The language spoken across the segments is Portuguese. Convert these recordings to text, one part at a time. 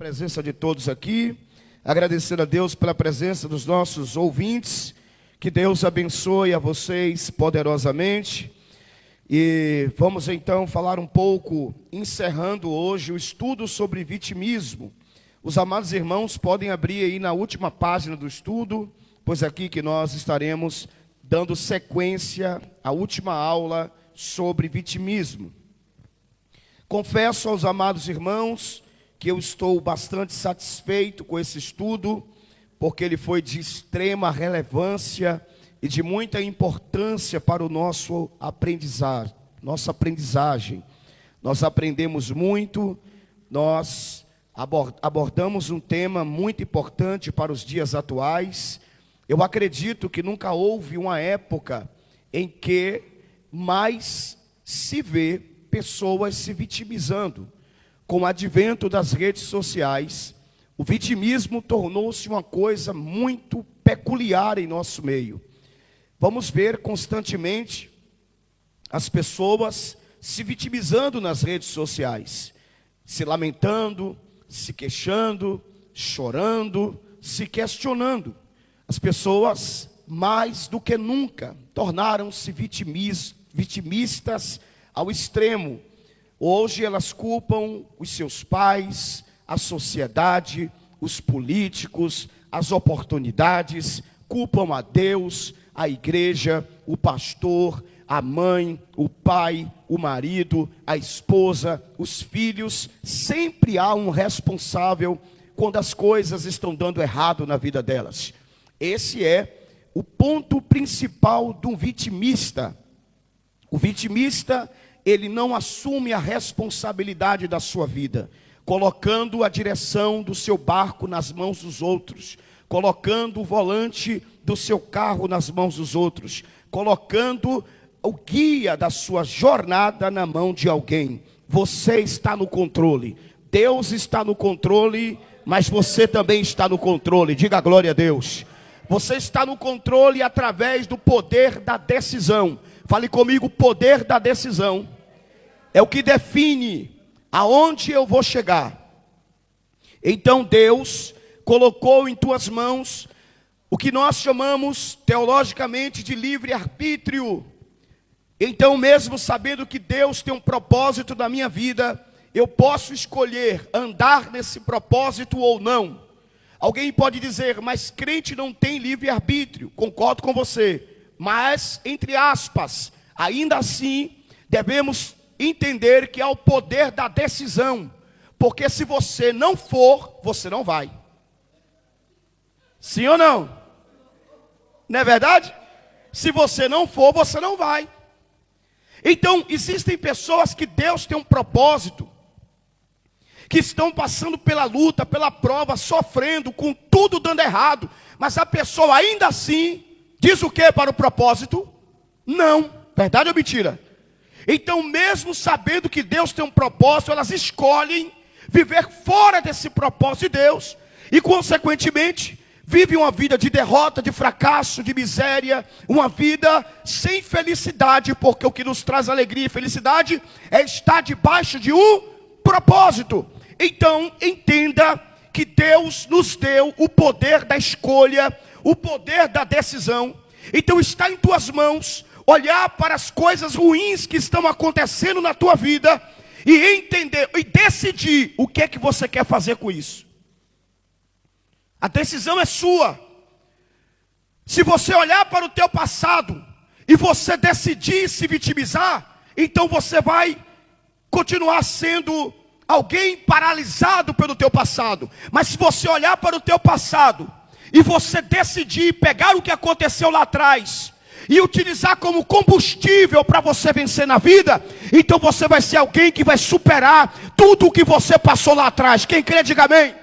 Presença de todos aqui, agradecer a Deus pela presença dos nossos ouvintes, que Deus abençoe a vocês poderosamente. E vamos então falar um pouco, encerrando hoje o estudo sobre vitimismo. Os amados irmãos podem abrir aí na última página do estudo, pois aqui que nós estaremos dando sequência à última aula sobre vitimismo. Confesso aos amados irmãos que eu estou bastante satisfeito com esse estudo, porque ele foi de extrema relevância e de muita importância para o nossa aprendizagem. Nós aprendemos muito, nós abordamos um tema muito importante para os dias atuais. Eu acredito que nunca houve uma época em que mais se vê pessoas se vitimizando. Com o advento das redes sociais, o vitimismo tornou-se uma coisa muito peculiar em nosso meio. Vamos ver constantemente as pessoas se vitimizando nas redes sociais, se lamentando, se queixando, chorando, se questionando. As pessoas, mais do que nunca, tornaram-se vitimistas ao extremo. Hoje elas culpam os seus pais, a sociedade, os políticos, as oportunidades, culpam a Deus, a igreja, o pastor, a mãe, o pai, o marido, a esposa, os filhos. Sempre há um responsável quando as coisas estão dando errado na vida delas. Esse é o ponto principal de um vitimista. O vitimista, ele não assume a responsabilidade da sua vida, colocando a direção do seu barco nas mãos dos outros, colocando o volante do seu carro nas mãos dos outros, colocando o guia da sua jornada na mão de alguém. Você está no controle, Deus está no controle, mas você também está no controle. Diga glória a Deus. Você está no controle através do poder da decisão. Fale comigo, o poder da decisão é o que define aonde eu vou chegar. Então Deus colocou em tuas mãos o que nós chamamos teologicamente de livre-arbítrio. Então, mesmo sabendo que Deus tem um propósito na minha vida, eu posso escolher andar nesse propósito ou não. Alguém pode dizer, mas crente não tem livre-arbítrio. Concordo com você. Mas, entre aspas, ainda assim, devemos entender que há o poder da decisão. Porque se você não for, você não vai. Sim ou não? Não é verdade? Se você não for, você não vai. Então, existem pessoas que Deus tem um propósito, que estão passando pela luta, pela prova, sofrendo, com tudo dando errado. Mas a pessoa ainda assim diz o que para o propósito? Não. Verdade ou mentira? Então, mesmo sabendo que Deus tem um propósito, elas escolhem viver fora desse propósito de Deus. E, consequentemente, vivem uma vida de derrota, de fracasso, de miséria. Uma vida sem felicidade, porque o que nos traz alegria e felicidade é estar debaixo de um propósito. Então, entenda que Deus nos deu o poder da escolha, o poder da decisão. Então, está em tuas mãos olhar para as coisas ruins que estão acontecendo na tua vida e entender e decidir o que é que você quer fazer com isso. A decisão é sua. Se você olhar para o teu passado e você decidir se vitimizar, então você vai continuar sendo alguém paralisado pelo teu passado. Mas se você olhar para o teu passado e você decidir pegar o que aconteceu lá atrás e utilizar como combustível para você vencer na vida, então você vai ser alguém que vai superar tudo o que você passou lá atrás. Quem crê, diga amém.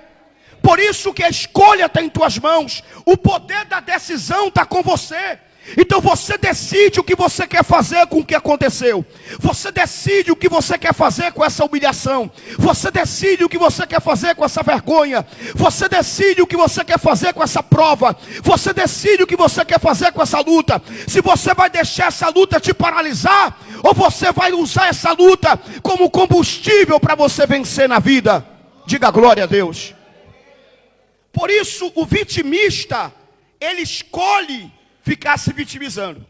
Por isso que a escolha está em tuas mãos, o poder da decisão está com você. Então você decide o que você quer fazer com o que aconteceu. Você decide o que você quer fazer com essa humilhação. Você decide o que você quer fazer com essa vergonha. Você decide o que você quer fazer com essa prova. Você decide o que você quer fazer com essa luta. Se você vai deixar essa luta te paralisar, ou você vai usar essa luta como combustível para você vencer na vida. Diga glória a Deus. Por isso, o vitimista, ele escolhe ficar se vitimizando,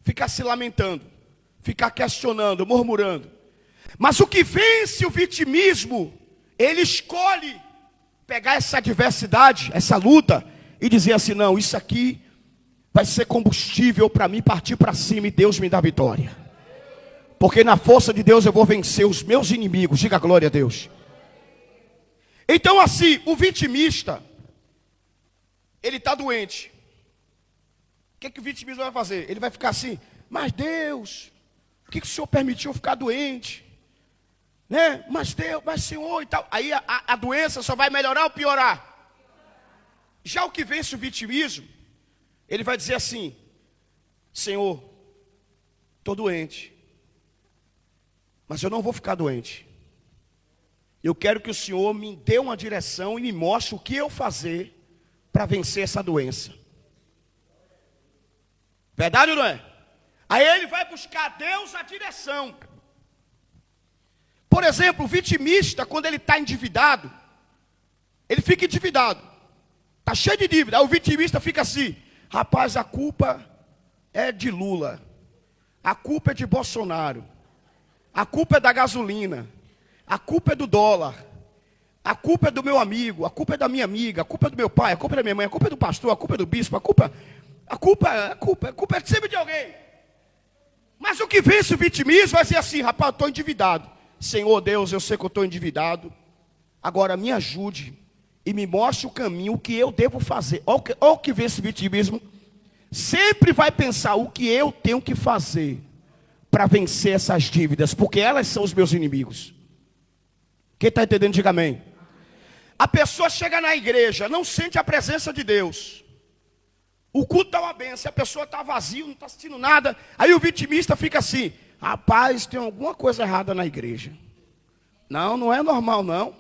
ficar se lamentando, ficar questionando, murmurando. Mas o que vence o vitimismo, ele escolhe pegar essa adversidade, essa luta, e dizer assim: não, isso aqui vai ser combustível para mim partir para cima e Deus me dá vitória. Porque na força de Deus eu vou vencer os meus inimigos. Diga glória a Deus. Então assim, o vitimista, ele está doente. O que o vitimista vai fazer? Ele vai ficar assim: mas Deus, por que o Senhor permitiu eu ficar doente? Né? Mas Deus, mas Senhor e tal. Aí a doença só vai melhorar ou piorar? Já o que vence o vitimismo, ele vai dizer assim: Senhor, estou doente, mas eu não vou ficar doente. Eu quero que o Senhor me dê uma direção e me mostre o que eu fazer para vencer essa doença. Verdade ou não é? Aí ele vai buscar a Deus a direção. Por exemplo, o vitimista, quando ele está endividado, ele fica endividado, está cheio de dívida. Aí o vitimista fica assim: rapaz, a culpa é de Lula, a culpa é de Bolsonaro, a culpa é da gasolina, a culpa é do dólar, a culpa é do meu amigo, a culpa é da minha amiga, a culpa é do meu pai, a culpa é da minha mãe, a culpa é do pastor, a culpa é do bispo, a culpa é sempre de alguém. Mas o que vence o vitimismo vai ser assim: rapaz, eu estou endividado. Senhor Deus, eu sei que eu estou endividado, agora me ajude e me mostre o caminho, o que eu devo fazer. Olha o que vence o vitimismo. Sempre vai pensar o que eu tenho que fazer para vencer essas dívidas, porque elas são os meus inimigos. Quem está entendendo, diga amém. A pessoa chega na igreja, não sente a presença de Deus. O culto está uma benção, a pessoa está vazia, não está sentindo nada. Aí o vitimista fica assim: rapaz, tem alguma coisa errada na igreja. Não, não é normal não.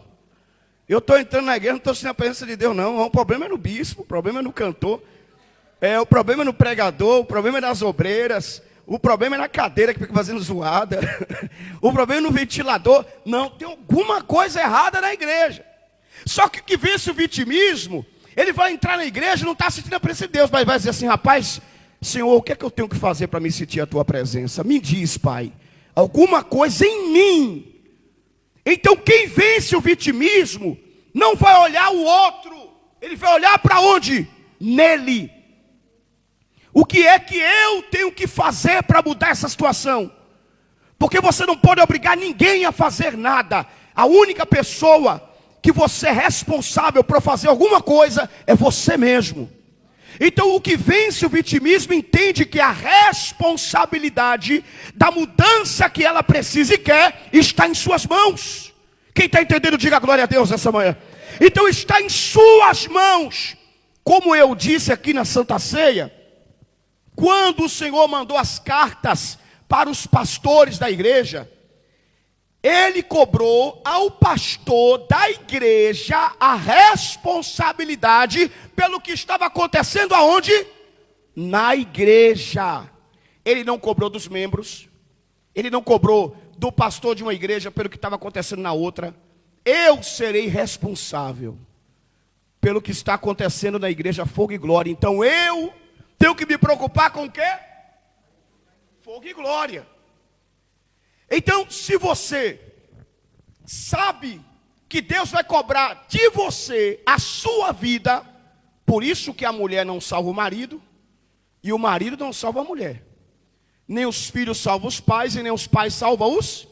Eu estou entrando na igreja, não estou sentindo a presença de Deus não. O problema é no bispo, o problema é no cantor, o problema é no pregador, o problema é nas obreiras, o problema é na cadeira que fica fazendo zoada, o problema é no ventilador. Não, tem alguma coisa errada na igreja. Só que o que vence o vitimismo, ele vai entrar na igreja e não está sentindo a presença de Deus, mas vai dizer assim: rapaz, Senhor, o que é que eu tenho que fazer para me sentir a tua presença? Me diz, Pai, alguma coisa em mim. Então quem vence o vitimismo não vai olhar o outro, ele vai olhar para onde? Nele. O que é que eu tenho que fazer para mudar essa situação? Porque você não pode obrigar ninguém a fazer nada. A única pessoa que você é responsável por fazer alguma coisa é você mesmo. Então o que vence o vitimismo entende que a responsabilidade da mudança que ela precisa e quer está em suas mãos. Quem está entendendo, diga glória a Deus essa manhã. Então está em suas mãos. Como eu disse aqui na Santa Ceia, quando o Senhor mandou as cartas para os pastores da igreja, Ele cobrou ao pastor da igreja a responsabilidade pelo que estava acontecendo aonde? Na igreja. Ele não cobrou dos membros, ele não cobrou do pastor de uma igreja pelo que estava acontecendo na outra. Eu serei responsável pelo que está acontecendo na igreja Fogo e Glória. Então eu tenho que me preocupar com o quê? Fogo e glória. Então, se você sabe que Deus vai cobrar de você a sua vida, por isso que a mulher não salva o marido, e o marido não salva a mulher. Nem os filhos salvam os pais, e nem os pais salvam os.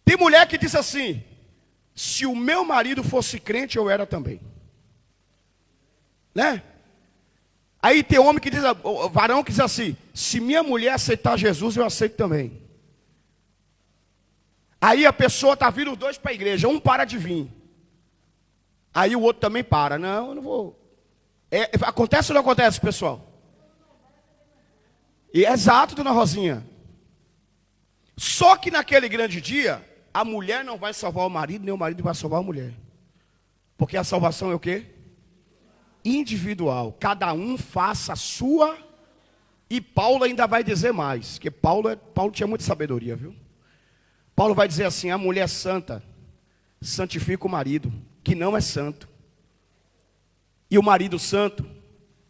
Tem mulher que diz assim: se o meu marido fosse crente, eu era também. Né? Aí tem homem que diz, o varão que diz assim: se minha mulher aceitar Jesus, eu aceito também. Aí a pessoa está vindo os dois para a igreja, um para de vir. Aí o outro também para. Não, eu não vou. Acontece ou não acontece, pessoal? E é exato, dona Rosinha. Só que naquele grande dia, a mulher não vai salvar o marido, nem o marido vai salvar a mulher. Porque a salvação é o quê? Individual. Cada um faça a sua. E Paulo ainda vai dizer mais. Porque Paulo tinha muita sabedoria, viu? Paulo vai dizer assim: a mulher santa, santifica o marido, que não é santo. E o marido santo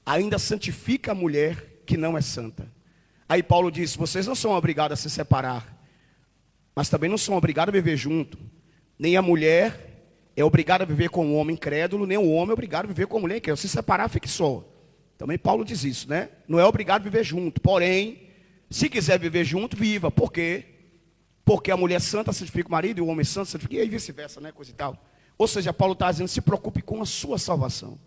ainda santifica a mulher, que não é santa. Aí Paulo diz, vocês não são obrigados a se separar, mas também não são obrigados a viver junto. Nem a mulher é obrigada a viver com um homem incrédulo, nem o homem é obrigado a viver com a mulher incrédula. Se separar, fique só. Também Paulo diz isso, né? Não é obrigado a viver junto. Porém, se quiser viver junto, viva. Por quê? Porque a mulher santa santifica o marido e o homem santo santifica, e aí vice-versa, né? Coisa e tal. Ou seja, Paulo está dizendo, se preocupe com a sua salvação.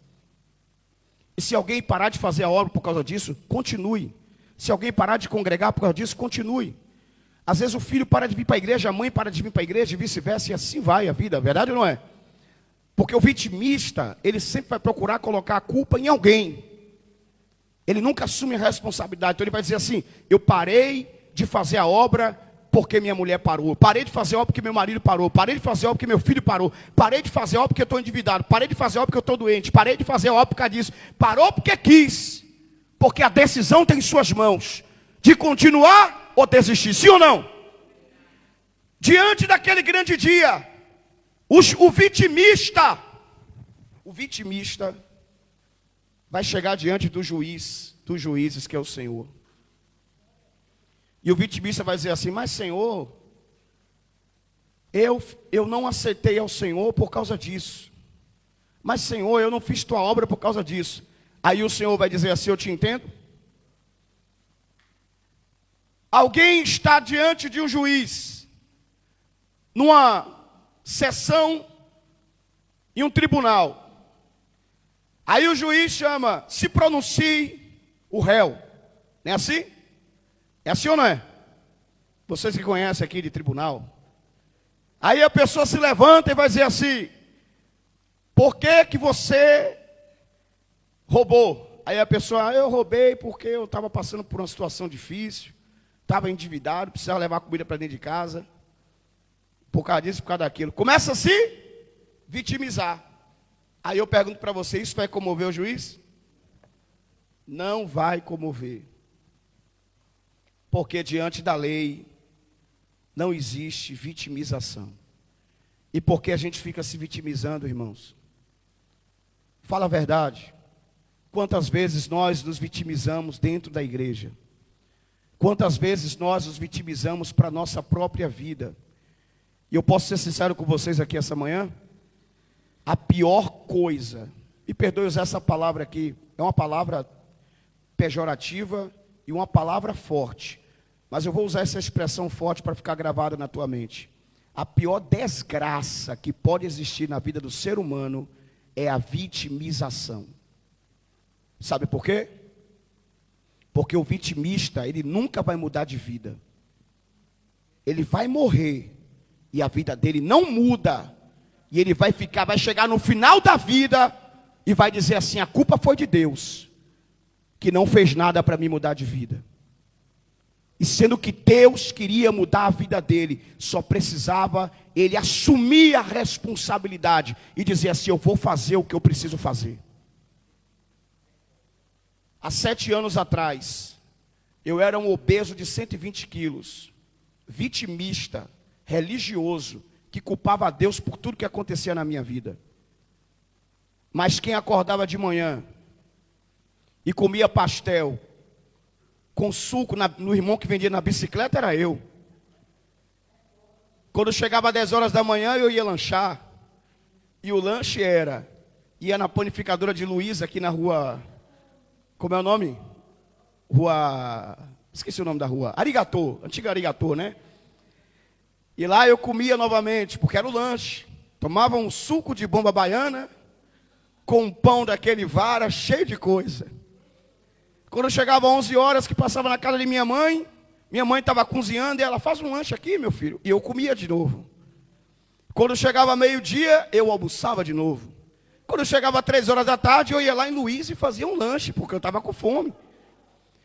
E se alguém parar de fazer a obra por causa disso, continue. Se alguém parar de congregar por causa disso, continue. Às vezes o filho para de vir para a igreja, a mãe para de vir para a igreja e vice-versa, e assim vai a vida, verdade ou não é? Porque o vitimista, ele sempre vai procurar colocar a culpa em alguém. Ele nunca assume a responsabilidade. Então ele vai dizer assim, eu parei de fazer a obra porque minha mulher parou. Parei de fazer a obra porque meu marido parou. Parei de fazer a obra porque meu filho parou. Parei de fazer a obra porque eu estou endividado. Parei de fazer a obra porque eu estou doente. Parei de fazer a obra por causa disso. Parou porque quis. Porque a decisão está em suas mãos. De continuar ou desistir, sim ou não? Diante daquele grande dia, o vitimista vai chegar diante do juiz, dos juízes, que é o Senhor. E o vitimista vai dizer assim, mas Senhor, eu não aceitei ao Senhor por causa disso. Mas Senhor, eu não fiz tua obra por causa disso. Aí o Senhor vai dizer assim, eu te entendo. Alguém está diante de um juiz, numa sessão em um tribunal. Aí o juiz chama, se pronuncie o réu. Não é assim? É assim ou não é? Vocês que conhecem aqui de tribunal. Aí a pessoa se levanta e vai dizer assim, por que você roubou? Aí a pessoa, eu roubei porque eu estava passando por uma situação difícil. Estava endividado, precisava levar comida para dentro de casa. Por causa disso, por causa daquilo. Começa a se vitimizar. Aí eu pergunto para você, isso vai comover o juiz? Não vai comover. Porque diante da lei não existe vitimização. E por que a gente fica se vitimizando, irmãos? Fala a verdade. Quantas vezes nós nos vitimizamos dentro da igreja? Quantas vezes nós nos vitimizamos para a nossa própria vida? E eu posso ser sincero com vocês aqui essa manhã? A pior coisa, e perdoe usar essa palavra aqui, é uma palavra pejorativa e uma palavra forte. Mas eu vou usar essa expressão forte para ficar gravada na tua mente. A pior desgraça que pode existir na vida do ser humano é a vitimização. Sabe por quê? Porque o vitimista, ele nunca vai mudar de vida. Ele vai morrer e a vida dele não muda. E ele vai chegar no final da vida e vai dizer assim, a culpa foi de Deus, que não fez nada para me mudar de vida. E sendo que Deus queria mudar a vida dele, só precisava ele assumir a responsabilidade e dizer assim, eu vou fazer o que eu preciso fazer. Há 7 anos atrás, eu era um obeso de 120 quilos, vitimista, religioso, que culpava a Deus por tudo que acontecia na minha vida. Mas quem acordava de manhã e comia pastel com suco no irmão que vendia na bicicleta era eu. Quando chegava às 10 horas da manhã eu ia lanchar. E o lanche ia na panificadora de Luiz aqui na rua, como é o nome? Esqueci o nome da rua, Arigatô, antiga Arigatô, né? E lá eu comia novamente, porque era o lanche. Tomava um suco de bomba baiana, com um pão daquele vara, cheio de coisa. Quando chegava 11 horas, que passava na casa de minha mãe estava cozinhando, e ela, faz um lanche aqui, meu filho. E eu comia de novo. Quando chegava meio-dia, eu almoçava de novo. Quando chegava 3 horas da tarde, eu ia lá em Luiz e fazia um lanche, porque eu estava com fome.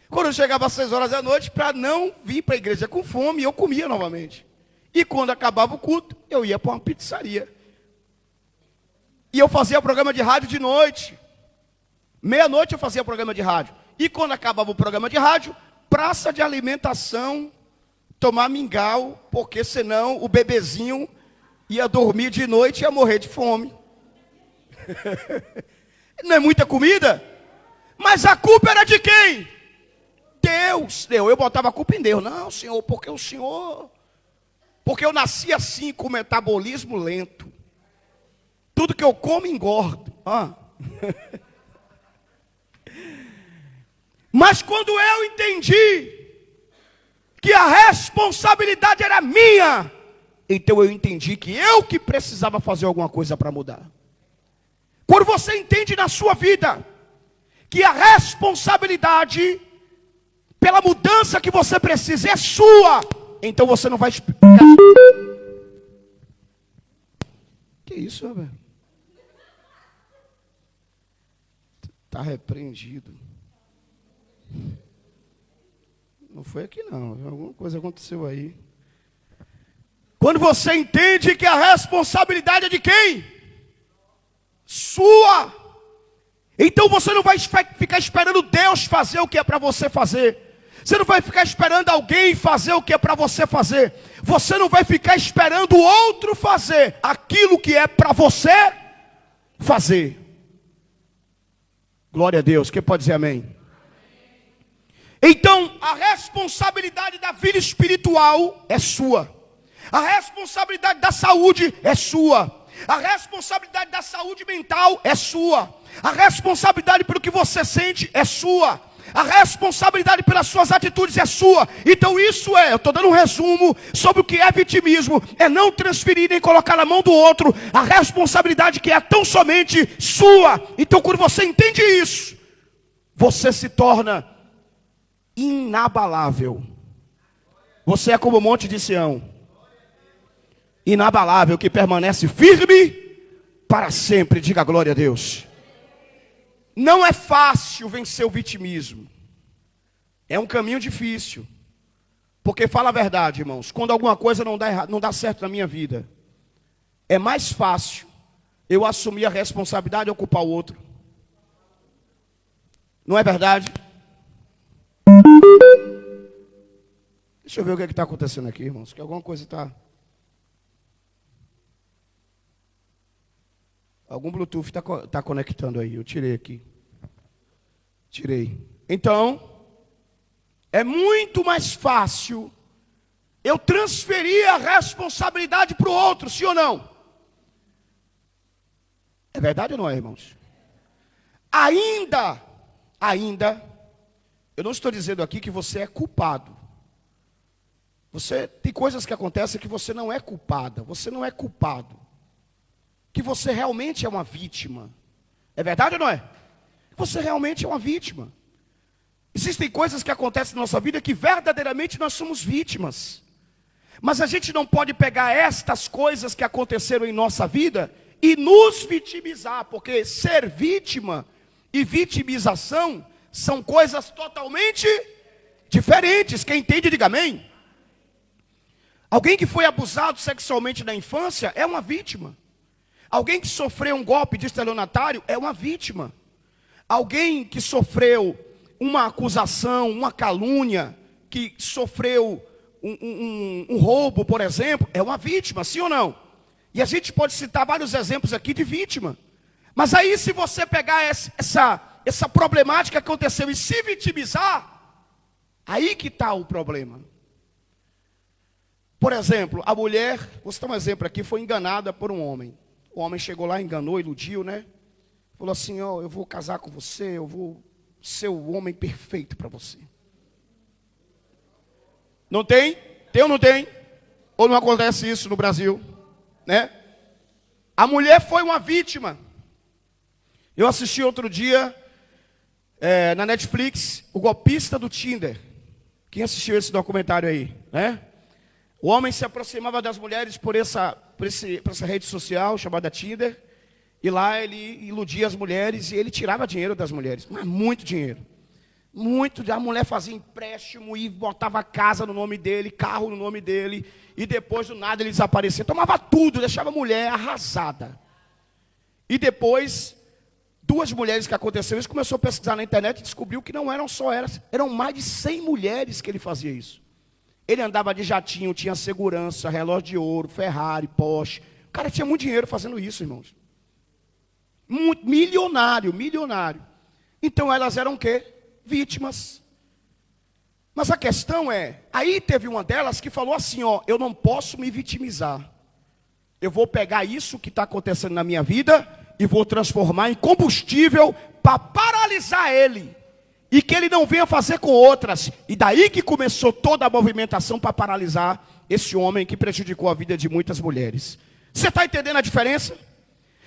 Quando chegava às 6 horas da noite, para não vir para a igreja com fome, eu comia novamente. E quando acabava o culto, eu ia para uma pizzaria. E eu fazia programa de rádio de noite. Meia-noite eu fazia programa de rádio. E quando acabava o programa de rádio, praça de alimentação, tomar mingau, porque senão o bebezinho Ia dormir de noite e ia morrer de fome. Não é muita comida? Mas a culpa era de quem? Deus. Eu botava a culpa em Deus. Não, Senhor, porque eu nasci assim, com metabolismo lento. Tudo que eu como engordo. Mas quando eu entendi que a responsabilidade era minha, então eu entendi que eu que precisava fazer alguma coisa para mudar. Quando você entende na sua vida que a responsabilidade pela mudança que você precisa é sua, então você não vai ficar... Que isso, velho? Está repreendido. Não foi aqui não, alguma coisa aconteceu aí. Quando você entende que a responsabilidade é de quem? Sua. Então você não vai ficar esperando Deus fazer o que é para você fazer. Você não vai ficar esperando alguém fazer o que é para você fazer. Você não vai ficar esperando o outro fazer aquilo que é para você fazer. Glória a Deus, quem pode dizer amém? Então, a responsabilidade da vida espiritual é sua. A responsabilidade da saúde é sua. A responsabilidade da saúde mental é sua. A responsabilidade pelo que você sente é sua. A responsabilidade pelas suas atitudes é sua. Então isso eu estou dando um resumo sobre o que é vitimismo. É não transferir nem colocar na mão do outro a responsabilidade que é tão somente sua. Então quando você entende isso, você se torna inabalável. Você é como o monte de Sião, inabalável, que permanece firme para sempre. Diga glória a Deus. Não é fácil vencer o vitimismo. É um caminho difícil. Porque fala a verdade, irmãos, quando alguma coisa não dá certo na minha vida, é mais fácil eu assumir a responsabilidade e ocupar o outro. Não é verdade? Deixa eu ver o que está acontecendo aqui, irmãos. Que alguma coisa está... Algum Bluetooth está conectando aí. Eu tirei aqui. Tirei. Então, é muito mais fácil eu transferir a responsabilidade para o outro, sim ou não? É verdade ou não é, irmãos? Ainda, eu não estou dizendo aqui que você é culpado. Tem coisas que acontecem que você não é culpada. Você não é culpado. Que você realmente é uma vítima. É verdade ou não é? Você realmente é uma vítima. Existem coisas que acontecem na nossa vida que verdadeiramente nós somos vítimas. Mas a gente não pode pegar estas coisas que aconteceram em nossa vida e nos vitimizar, porque ser vítima e vitimização são coisas totalmente diferentes. Quem entende, diga amém. Alguém que foi abusado sexualmente na infância é uma vítima. Alguém que sofreu um golpe de estelionatário é uma vítima. Alguém que sofreu uma acusação, uma calúnia, que sofreu um roubo, por exemplo, é uma vítima, sim ou não? E a gente pode citar vários exemplos aqui de vítima. Mas aí se você pegar essa problemática que aconteceu e se vitimizar, aí que está o problema. Por exemplo, a mulher, vou citar um exemplo aqui, foi enganada por um homem. O homem chegou lá, enganou, iludiu, né? Falou assim, eu vou casar com você, eu vou ser o homem perfeito para você. Não tem? Tem ou não tem? Ou não acontece isso no Brasil? Né? A mulher foi uma vítima. Eu assisti outro dia, na Netflix, O Golpista do Tinder. Quem assistiu esse documentário aí? Né? O homem se aproximava das mulheres por essa rede social chamada Tinder. E lá ele iludia as mulheres e ele tirava dinheiro das mulheres. Mas muito dinheiro. A mulher fazia empréstimo e botava casa no nome dele, carro no nome dele. E depois do nada ele desaparecia. Tomava tudo, deixava a mulher arrasada. E depois, duas mulheres que aconteceu isso, começou a pesquisar na internet e descobriu que não eram só elas. Eram mais de 100 mulheres que ele fazia isso. Ele andava de jatinho, tinha segurança, relógio de ouro, Ferrari, Porsche, O cara tinha muito dinheiro fazendo isso, irmãos. Muito, milionário. Então elas eram o quê? Vítimas. Mas a questão é, aí teve uma delas que falou assim, ó, eu não posso me vitimizar. Eu vou pegar isso que está acontecendo na minha vida e vou transformar em combustível para paralisar ele. E que ele não venha fazer com outras. E daí que começou toda a movimentação para paralisar esse homem que prejudicou a vida de muitas mulheres. Você está entendendo a diferença?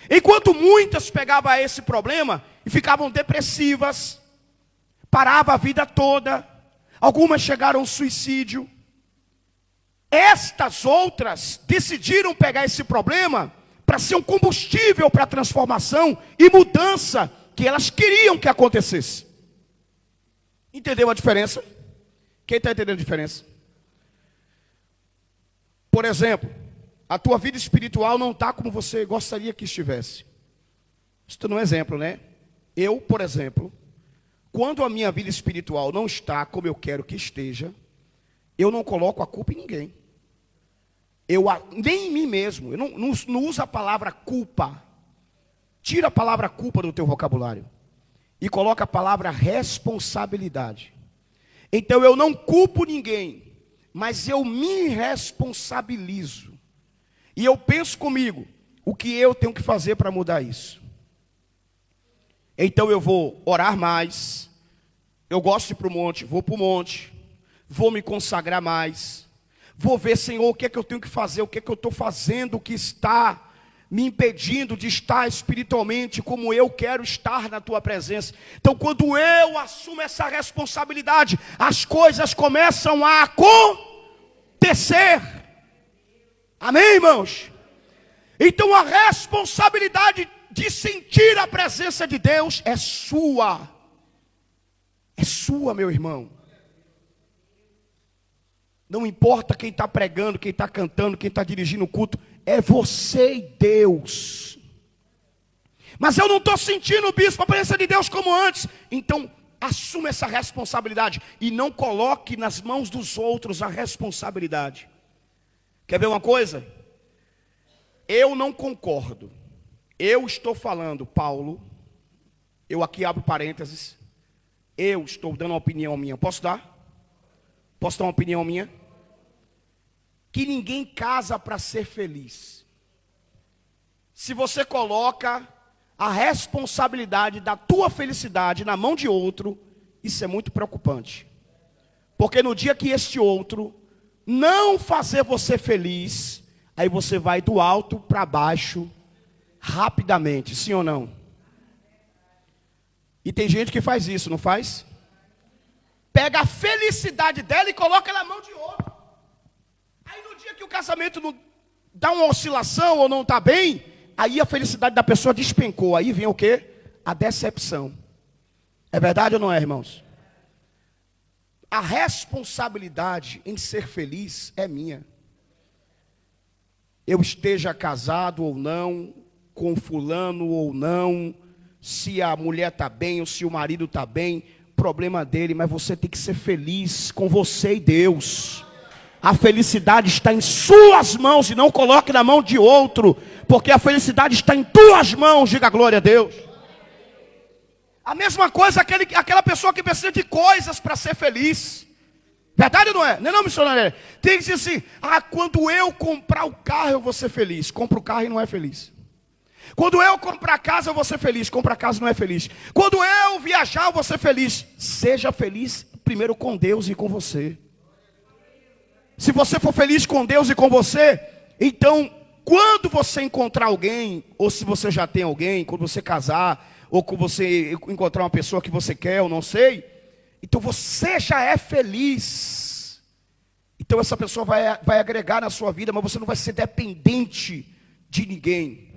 Enquanto muitas pegavam esse problema e ficavam depressivas, paravam a vida toda, algumas chegaram ao suicídio. Estas outras decidiram pegar esse problema para ser um combustível para a transformação e mudança que elas queriam que acontecesse. Entendeu a diferença? Quem está entendendo a diferença? Por exemplo, a tua vida espiritual não está como você gostaria que estivesse. Estou dando um exemplo, né? Eu, por exemplo, quando a minha vida espiritual não está como eu quero que esteja, eu não coloco a culpa em ninguém. Nem em mim mesmo. Eu não uso a palavra culpa. Tira a palavra culpa do teu vocabulário. E coloca a palavra responsabilidade. Então eu não culpo ninguém, mas eu me responsabilizo. E eu penso comigo, o que eu tenho que fazer para mudar isso? Então eu vou orar mais. Eu gosto de ir para o monte, vou para o monte. Vou me consagrar mais. Vou ver, Senhor, o que é que eu tenho que fazer, o que é que eu estou fazendo, que está me impedindo de estar espiritualmente como eu quero estar na tua presença. Então, quando eu assumo essa responsabilidade, as coisas começam a acontecer. Amém, irmãos? Então, a responsabilidade de sentir a presença de Deus é sua. É sua, meu irmão. Não importa quem está pregando, quem está cantando, quem está dirigindo o culto. É você e Deus. Mas eu não estou sentindo, bispo, a presença de Deus como antes. Então, assuma essa responsabilidade. E não coloque nas mãos dos outros a responsabilidade. Quer ver uma coisa? Eu não concordo. Eu estou falando, Paulo. Eu aqui abro parênteses. Eu estou dando uma opinião minha. Posso dar? Posso dar uma opinião minha? Que ninguém casa para ser feliz. Se você coloca a responsabilidade da tua felicidade na mão de outro, isso é muito preocupante. Porque no dia que este outro não fazer você feliz, aí você vai do alto para baixo rapidamente, sim ou não? E tem gente que faz isso, não faz? Pega a felicidade dela e coloca na mão de outro. Aí no dia que o casamento não dá uma oscilação ou não está bem, aí a felicidade da pessoa despencou. Aí vem o quê? A decepção. É verdade ou não é, irmãos? A responsabilidade em ser feliz é minha. Eu esteja casado ou não, com fulano ou não, se a mulher está bem ou se o marido está bem, problema dele, mas você tem que ser feliz com você e Deus. A felicidade está em suas mãos e não coloque na mão de outro, porque a felicidade está em tuas mãos, diga glória a Deus. A mesma coisa aquela pessoa que precisa de coisas para ser feliz. Verdade ou não é? Não é não, missionário? Tem que dizer assim, quando eu comprar o carro eu vou ser feliz. Compra o carro e não é feliz. Quando eu comprar casa eu vou ser feliz. Comprar casa não é feliz. Quando eu viajar eu vou ser feliz. Seja feliz primeiro com Deus e com você. Se você for feliz com Deus e com você, então quando você encontrar alguém, ou se você já tem alguém, quando você casar, ou quando você encontrar uma pessoa que você quer, ou não sei, então você já é feliz. Então essa pessoa vai agregar na sua vida, mas você não vai ser dependente de ninguém.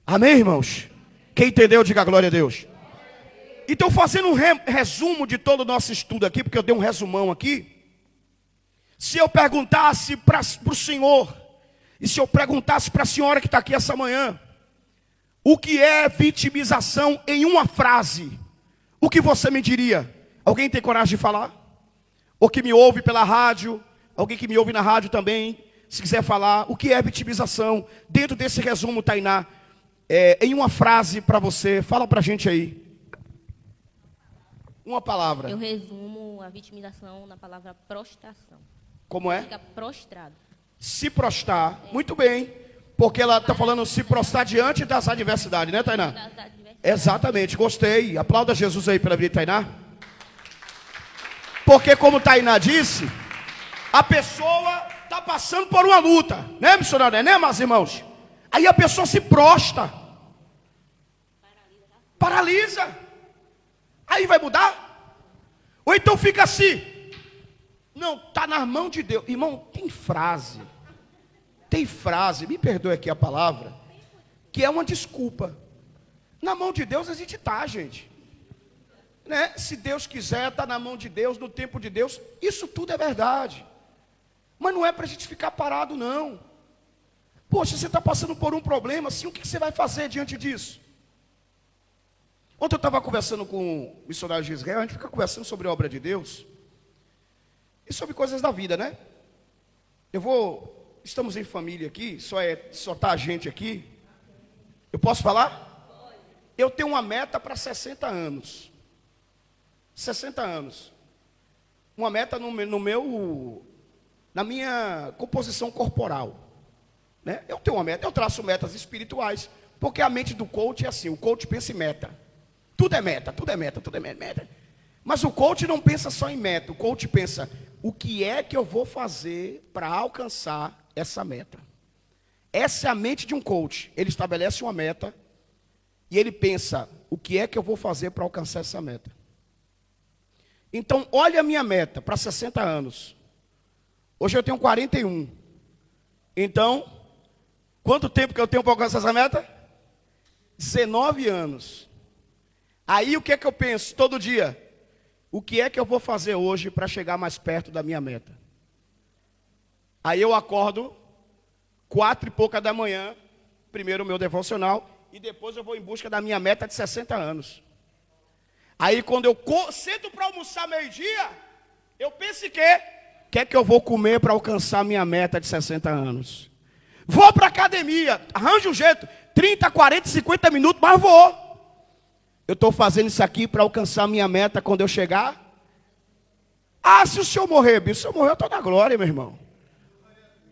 Amém, irmãos? Quem entendeu, diga glória a Deus. Então, fazendo um resumo de todo o nosso estudo aqui, porque eu dei um resumão aqui. Se eu perguntasse para o senhor, e se eu perguntasse para a senhora que está aqui essa manhã, o que é vitimização em uma frase, o que você me diria? Alguém tem coragem de falar? Ou que me ouve pela rádio, alguém que me ouve na rádio também, se quiser falar o que é vitimização, dentro desse resumo, Tainá, em uma frase para você, fala para a gente aí. Uma palavra. Eu resumo a vitimização na palavra prostração. Como é? Fica prostrado. Se prostrar, muito bem, porque ela está falando se prostrar diante das adversidades, né, Tainá? Das adversidades. Exatamente, gostei. Aplauda Jesus aí pela vida de Tainá. Porque como Tainá disse, a pessoa está passando por uma luta, né, missionário? Né, meus irmãos? Aí a pessoa se prostra. Paralisa. Aí vai mudar? Ou então fica assim. Não, está nas mãos de Deus. Irmão, tem frase, me perdoe aqui a palavra, que é uma desculpa. Na mão de Deus a gente está, gente. Né? Se Deus quiser, está na mão de Deus, no tempo de Deus. Isso tudo é verdade. Mas não é para a gente ficar parado, não. Poxa, você está passando por um problema, assim, o que você vai fazer diante disso? Ontem eu estava conversando com o missionário de Israel, a gente fica conversando sobre a obra de Deus. E sobre coisas da vida, né? Estamos em família aqui, só está a gente aqui. Eu posso falar? Eu tenho uma meta para 60 anos. 60 anos. Uma meta na minha composição corporal. Né? Eu tenho uma meta, eu traço metas espirituais. Porque a mente do coach é assim, o coach pensa em meta. Tudo é meta, tudo é meta, tudo é meta. Mas o coach não pensa só em meta, o coach pensa, o que é que eu vou fazer para alcançar essa meta? Essa é a mente de um coach. Ele estabelece uma meta e ele pensa, o que é que eu vou fazer para alcançar essa meta? Então, olha a minha meta para 60 anos. Hoje eu tenho 41. Então, quanto tempo que eu tenho para alcançar essa meta? 19 anos. Aí o que é que eu penso todo dia? O que é que eu vou fazer hoje para chegar mais perto da minha meta? Aí eu acordo 4 e pouca da manhã, primeiro o meu devocional, e depois eu vou em busca da minha meta de 60 anos. Aí quando eu sento para almoçar meio-dia, eu penso em quê? O que é que eu vou comer para alcançar a minha meta de 60 anos? Vou para a academia, arranjo um jeito, 30, 40, 50 minutos, mas vou. Eu estou fazendo isso aqui para alcançar a minha meta quando eu chegar. Ah, se o senhor morrer, bicho, se eu morrer, eu estou na glória, meu irmão.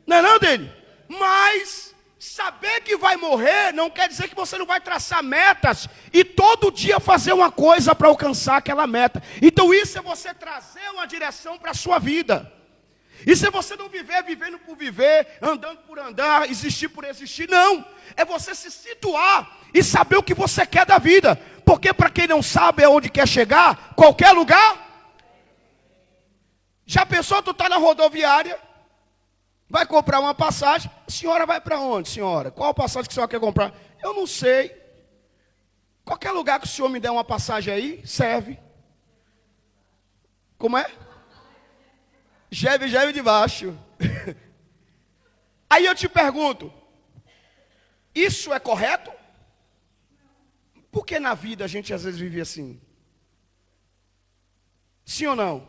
Não é não, Dele? Mas saber que vai morrer não quer dizer que você não vai traçar metas e todo dia fazer uma coisa para alcançar aquela meta. Então isso é você trazer uma direção para a sua vida. Isso é você não viver vivendo por viver, andando por andar, existir por existir. Não, é você se situar e saber o que você quer da vida. Porque para quem não sabe aonde quer chegar, qualquer lugar. Já pensou, tu está na rodoviária, vai comprar uma passagem, a senhora vai para onde, senhora? Qual a passagem que a senhora quer comprar? Eu não sei. Qualquer lugar que o senhor me der uma passagem aí, serve. Como é? Geve de baixo. Aí eu te pergunto, isso é correto? Por que na vida a gente às vezes vive assim? Sim ou não?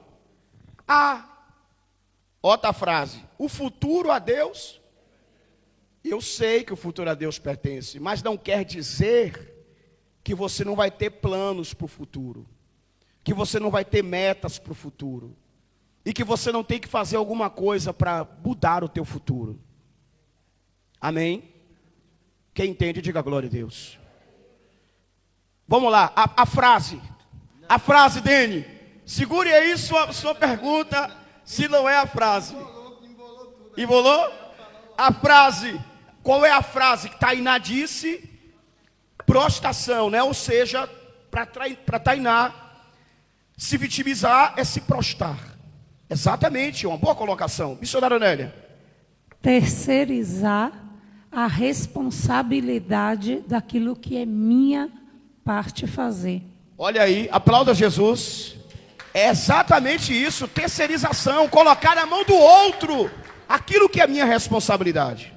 Outra frase, o futuro a Deus, eu sei que o futuro a Deus pertence, mas não quer dizer que você não vai ter planos para o futuro, que você não vai ter metas para o futuro, e que você não tem que fazer alguma coisa para mudar o teu futuro. Amém? Quem entende, diga glória a Deus. Vamos lá, a frase, Dene, segure aí sua pergunta, se não é a frase. Embolou? A frase, qual é a frase que Tainá disse? Prostração, né? Ou seja, para Tainá, se vitimizar é se prostrar. Exatamente, uma boa colocação. Missionária Nélia. Terceirizar a responsabilidade daquilo que é minha parte fazer. Olha aí, aplauda Jesus. É exatamente isso, terceirização, colocar na mão do outro aquilo que é minha responsabilidade.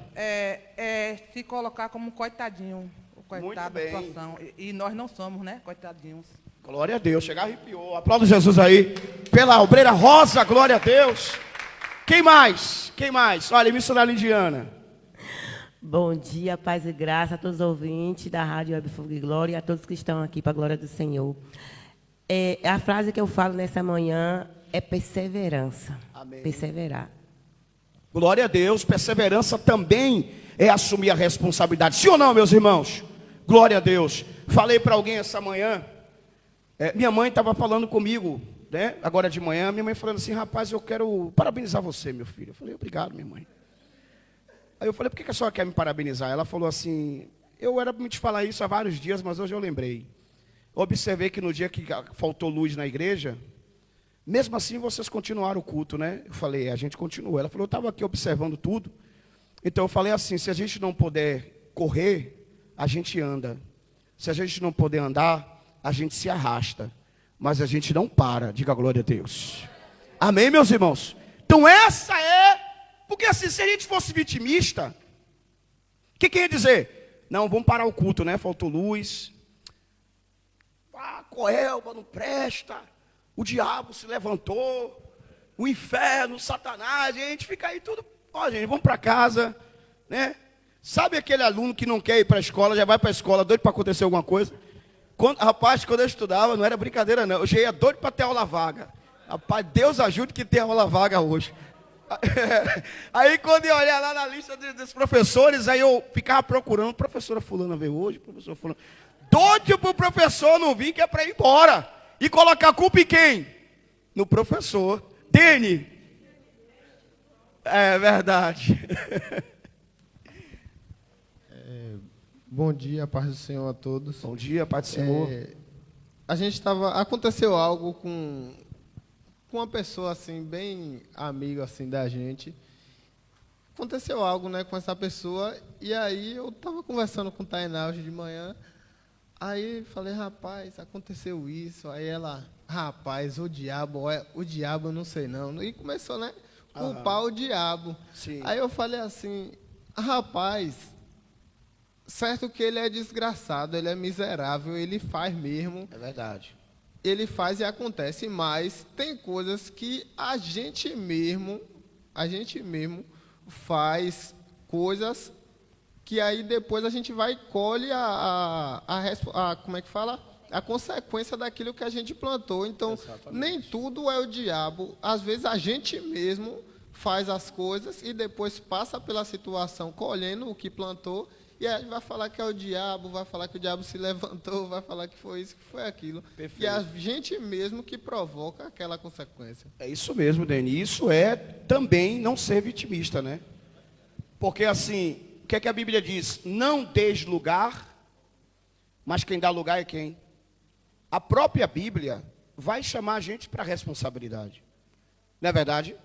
Se colocar como coitadinho, o coitado da situação. E nós não somos, né, coitadinhos. Glória a Deus, chegar arrepiou. Aplauda Jesus aí. Pela obreira rosa, glória a Deus. Quem mais? Quem mais? Olha, missionária Indiana. Bom dia, paz e graça a todos os ouvintes da Rádio Web Fogo e Glória e a todos que estão aqui para a glória do Senhor. A frase que eu falo nessa manhã é perseverança. Amém. Perseverar. Glória a Deus. Perseverança também é assumir a responsabilidade. Sim ou não, meus irmãos? Glória a Deus. Falei para alguém essa manhã. Minha mãe estava falando comigo, né? Agora de manhã, minha mãe falando assim: rapaz, eu quero parabenizar você, meu filho. Eu falei: obrigado, minha mãe. Aí eu falei: por que a senhora quer me parabenizar? Ela falou assim: eu era para me te falar isso há vários dias, mas hoje eu lembrei. Eu observei que no dia que faltou luz na igreja, mesmo assim vocês continuaram o culto, né? Eu falei: a gente continua. Ela falou: eu estava aqui observando tudo. Então eu falei assim: se a gente não puder correr, a gente anda. Se a gente não puder andar, a gente se arrasta. Mas a gente não para. Diga glória a Deus. Amém, meus irmãos? Então essa é... Porque assim, se a gente fosse vitimista, o que ia dizer? Não, vamos parar o culto, né? Faltou luz. Coelba não presta. O diabo se levantou. O inferno, Satanás. E a gente fica aí tudo... Ó, gente, vamos para casa, né? Sabe aquele aluno que não quer ir para a escola, já vai para a escola doido para acontecer alguma coisa? Rapaz, quando eu estudava, não era brincadeira não. Eu já ia doido para ter aula vaga. Rapaz, Deus ajude que tem aula vaga hoje. Aí quando eu olhar lá na lista dos professores, aí eu ficava procurando: professora fulana veio hoje, professor fulano. Doido para o professor não vir, que é para ir embora. E colocar a culpa em quem? No professor. Dene. É verdade. Bom dia, paz do Senhor a todos. Bom dia, paz do Senhor. Aconteceu algo com uma pessoa assim, bem amiga assim da gente. Aconteceu algo, né, com essa pessoa, e aí eu estava conversando com o Tainá hoje de manhã. Aí falei: rapaz, aconteceu isso. Aí ela: rapaz, o diabo eu não sei não. E começou, né, culpar o diabo. Sim. Aí eu falei assim: rapaz, certo que ele é desgraçado, ele é miserável, ele faz mesmo. É verdade. Ele faz e acontece, mas tem coisas que a gente mesmo faz coisas que aí depois a gente vai e colhe como é que fala? A consequência daquilo que a gente plantou. Então, exatamente, nem tudo é o diabo. Às vezes a gente mesmo faz as coisas e depois passa pela situação colhendo o que plantou. E aí vai falar que é o diabo, vai falar que o diabo se levantou, vai falar que foi isso, que foi aquilo. Perfeito. E a gente mesmo que provoca aquela consequência. É isso mesmo, Deni. Isso é também não ser vitimista, né? Porque assim, o que é que a Bíblia diz? Não deis lugar, mas quem dá lugar é quem? A própria Bíblia vai chamar a gente para a responsabilidade. Não é verdade?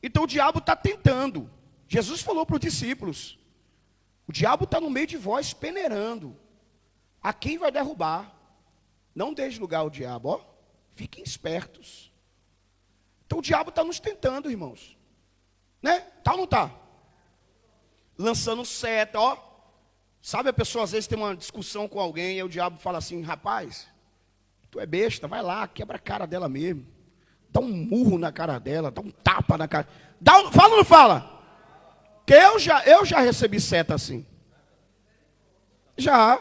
Então o diabo está tentando. Jesus falou para os discípulos: o diabo está no meio de vós peneirando. A quem vai derrubar? Não deixe lugar ao diabo, ó. Fiquem espertos. Então o diabo está nos tentando, irmãos. Né? Tá ou não tá? Lançando seta, ó. Sabe, a pessoa às vezes tem uma discussão com alguém e o diabo fala assim: rapaz, tu é besta, vai lá, quebra a cara dela mesmo. Dá um murro na cara dela, dá um tapa na cara. Fala ou não fala? Que eu já recebi seta assim. Já.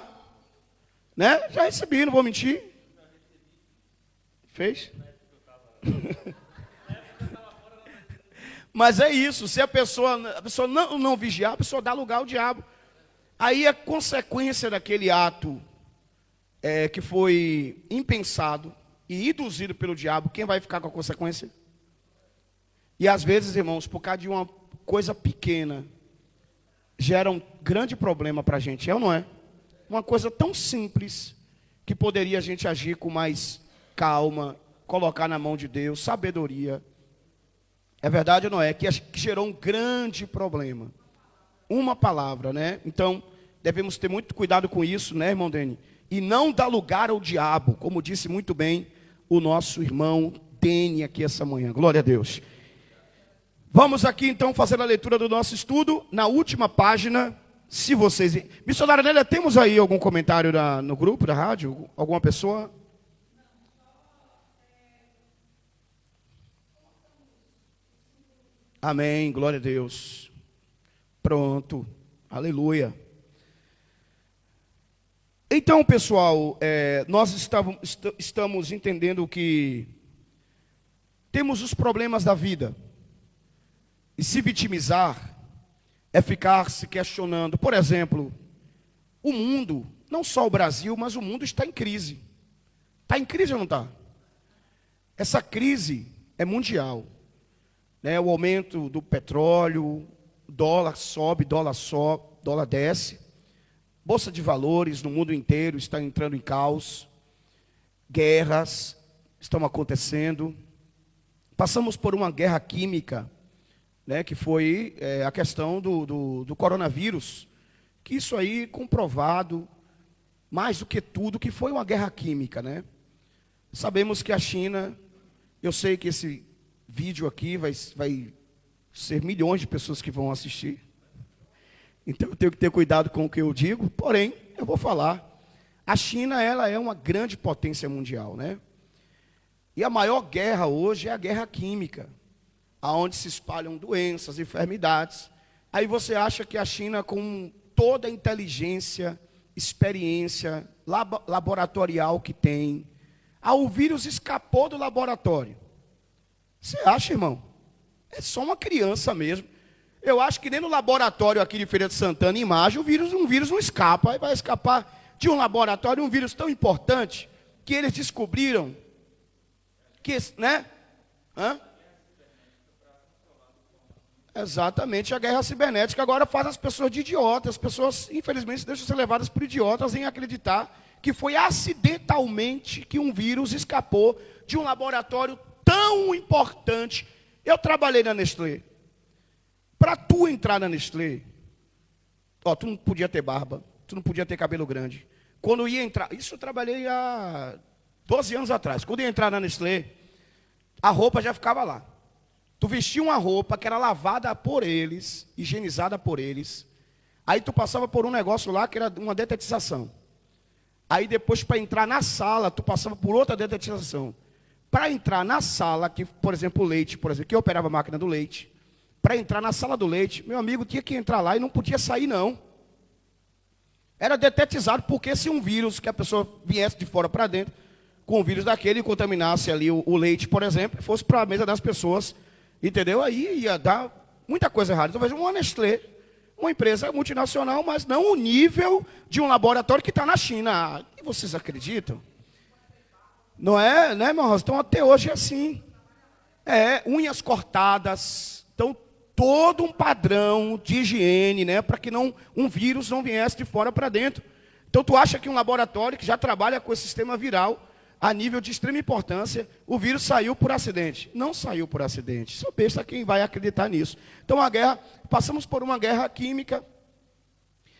Né? Já recebi, não vou mentir. Fez? Mas é isso. Se a pessoa não vigiar, a pessoa dá lugar ao diabo. Aí a consequência daquele ato que foi impensado e induzido pelo diabo, quem vai ficar com a consequência? E às vezes, irmãos, por causa de uma coisa pequena, gera um grande problema para a gente, é ou não é? Uma coisa tão simples, que poderia a gente agir com mais calma, colocar na mão de Deus, sabedoria. É verdade ou não é? Que gerou um grande problema. Uma palavra, né? Então, devemos ter muito cuidado com isso, né, irmão Deni? E não dar lugar ao diabo, como disse muito bem o nosso irmão Deni aqui essa manhã. Glória a Deus. Vamos aqui então fazer a leitura do nosso estudo. Na última página, se vocês... Missionária Nélia, temos aí algum comentário no grupo da rádio? Alguma pessoa? Amém, glória a Deus. Pronto, aleluia. Então, pessoal, nós estamos entendendo que temos os problemas da vida. E se vitimizar é ficar se questionando. Por exemplo, o mundo, não só o Brasil, mas o mundo está em crise. Está em crise ou não está? Essa crise é mundial. Né? O aumento do petróleo, dólar sobe, dólar desce. Bolsa de valores no mundo inteiro está entrando em caos. Guerras estão acontecendo. Passamos por uma guerra química, né, que foi a questão do coronavírus. Que isso aí comprovado, mais do que tudo, que foi uma guerra química, né? Sabemos que a China, eu sei que esse vídeo aqui vai ser milhões de pessoas que vão assistir. Então eu tenho que ter cuidado com o que eu digo, porém, eu vou falar. A China, ela é uma grande potência mundial, né? E a maior guerra hoje é a guerra química, aonde se espalham doenças, enfermidades. Aí você acha que a China, com toda a inteligência, experiência laboratorial que tem, o vírus escapou do laboratório. Você acha, irmão? É só uma criança mesmo. Eu acho que nem no laboratório aqui de Feira de Santana, em Imagem, um vírus não escapa. Aí vai escapar de um laboratório um vírus tão importante que eles descobriram que, né? Exatamente, a guerra cibernética agora faz as pessoas de idiotas. As pessoas, infelizmente, deixam ser levadas por idiotas em acreditar que foi acidentalmente que um vírus escapou de um laboratório tão importante. Eu trabalhei na Nestlé. Para tu entrar na Nestlé, tu não podia ter barba, tu não podia ter cabelo grande. Quando ia entrar, isso eu trabalhei há 12 anos atrás. Quando ia entrar na Nestlé, a roupa já ficava lá. Tu vestia uma roupa que era lavada por eles, higienizada por eles. Aí tu passava por um negócio lá que era uma detetização. Aí depois, para entrar na sala, tu passava por outra detetização. Para entrar na sala, que, por exemplo, o leite, que eu operava a máquina do leite, para entrar na sala do leite, meu amigo tinha que entrar lá e não podia sair, não. Era detetizado, porque se um vírus, que a pessoa viesse de fora para dentro, com o vírus daquele, e contaminasse ali o leite, por exemplo, fosse para a mesa das pessoas, entendeu? Aí ia dar muita coisa errada. Então, veja, uma Nestlé, uma empresa multinacional, mas não o nível de um laboratório que está na China. E vocês acreditam? Não é, né, meu irmão? Então, até hoje é assim. Unhas cortadas. Então, todo um padrão de higiene, né, para que um vírus não viesse de fora para dentro. Então, tu acha que um laboratório que já trabalha com esse sistema viral, a nível de extrema importância, o vírus saiu por acidente? Não saiu por acidente. Só pensa quem vai acreditar nisso. Então, passamos por uma guerra química.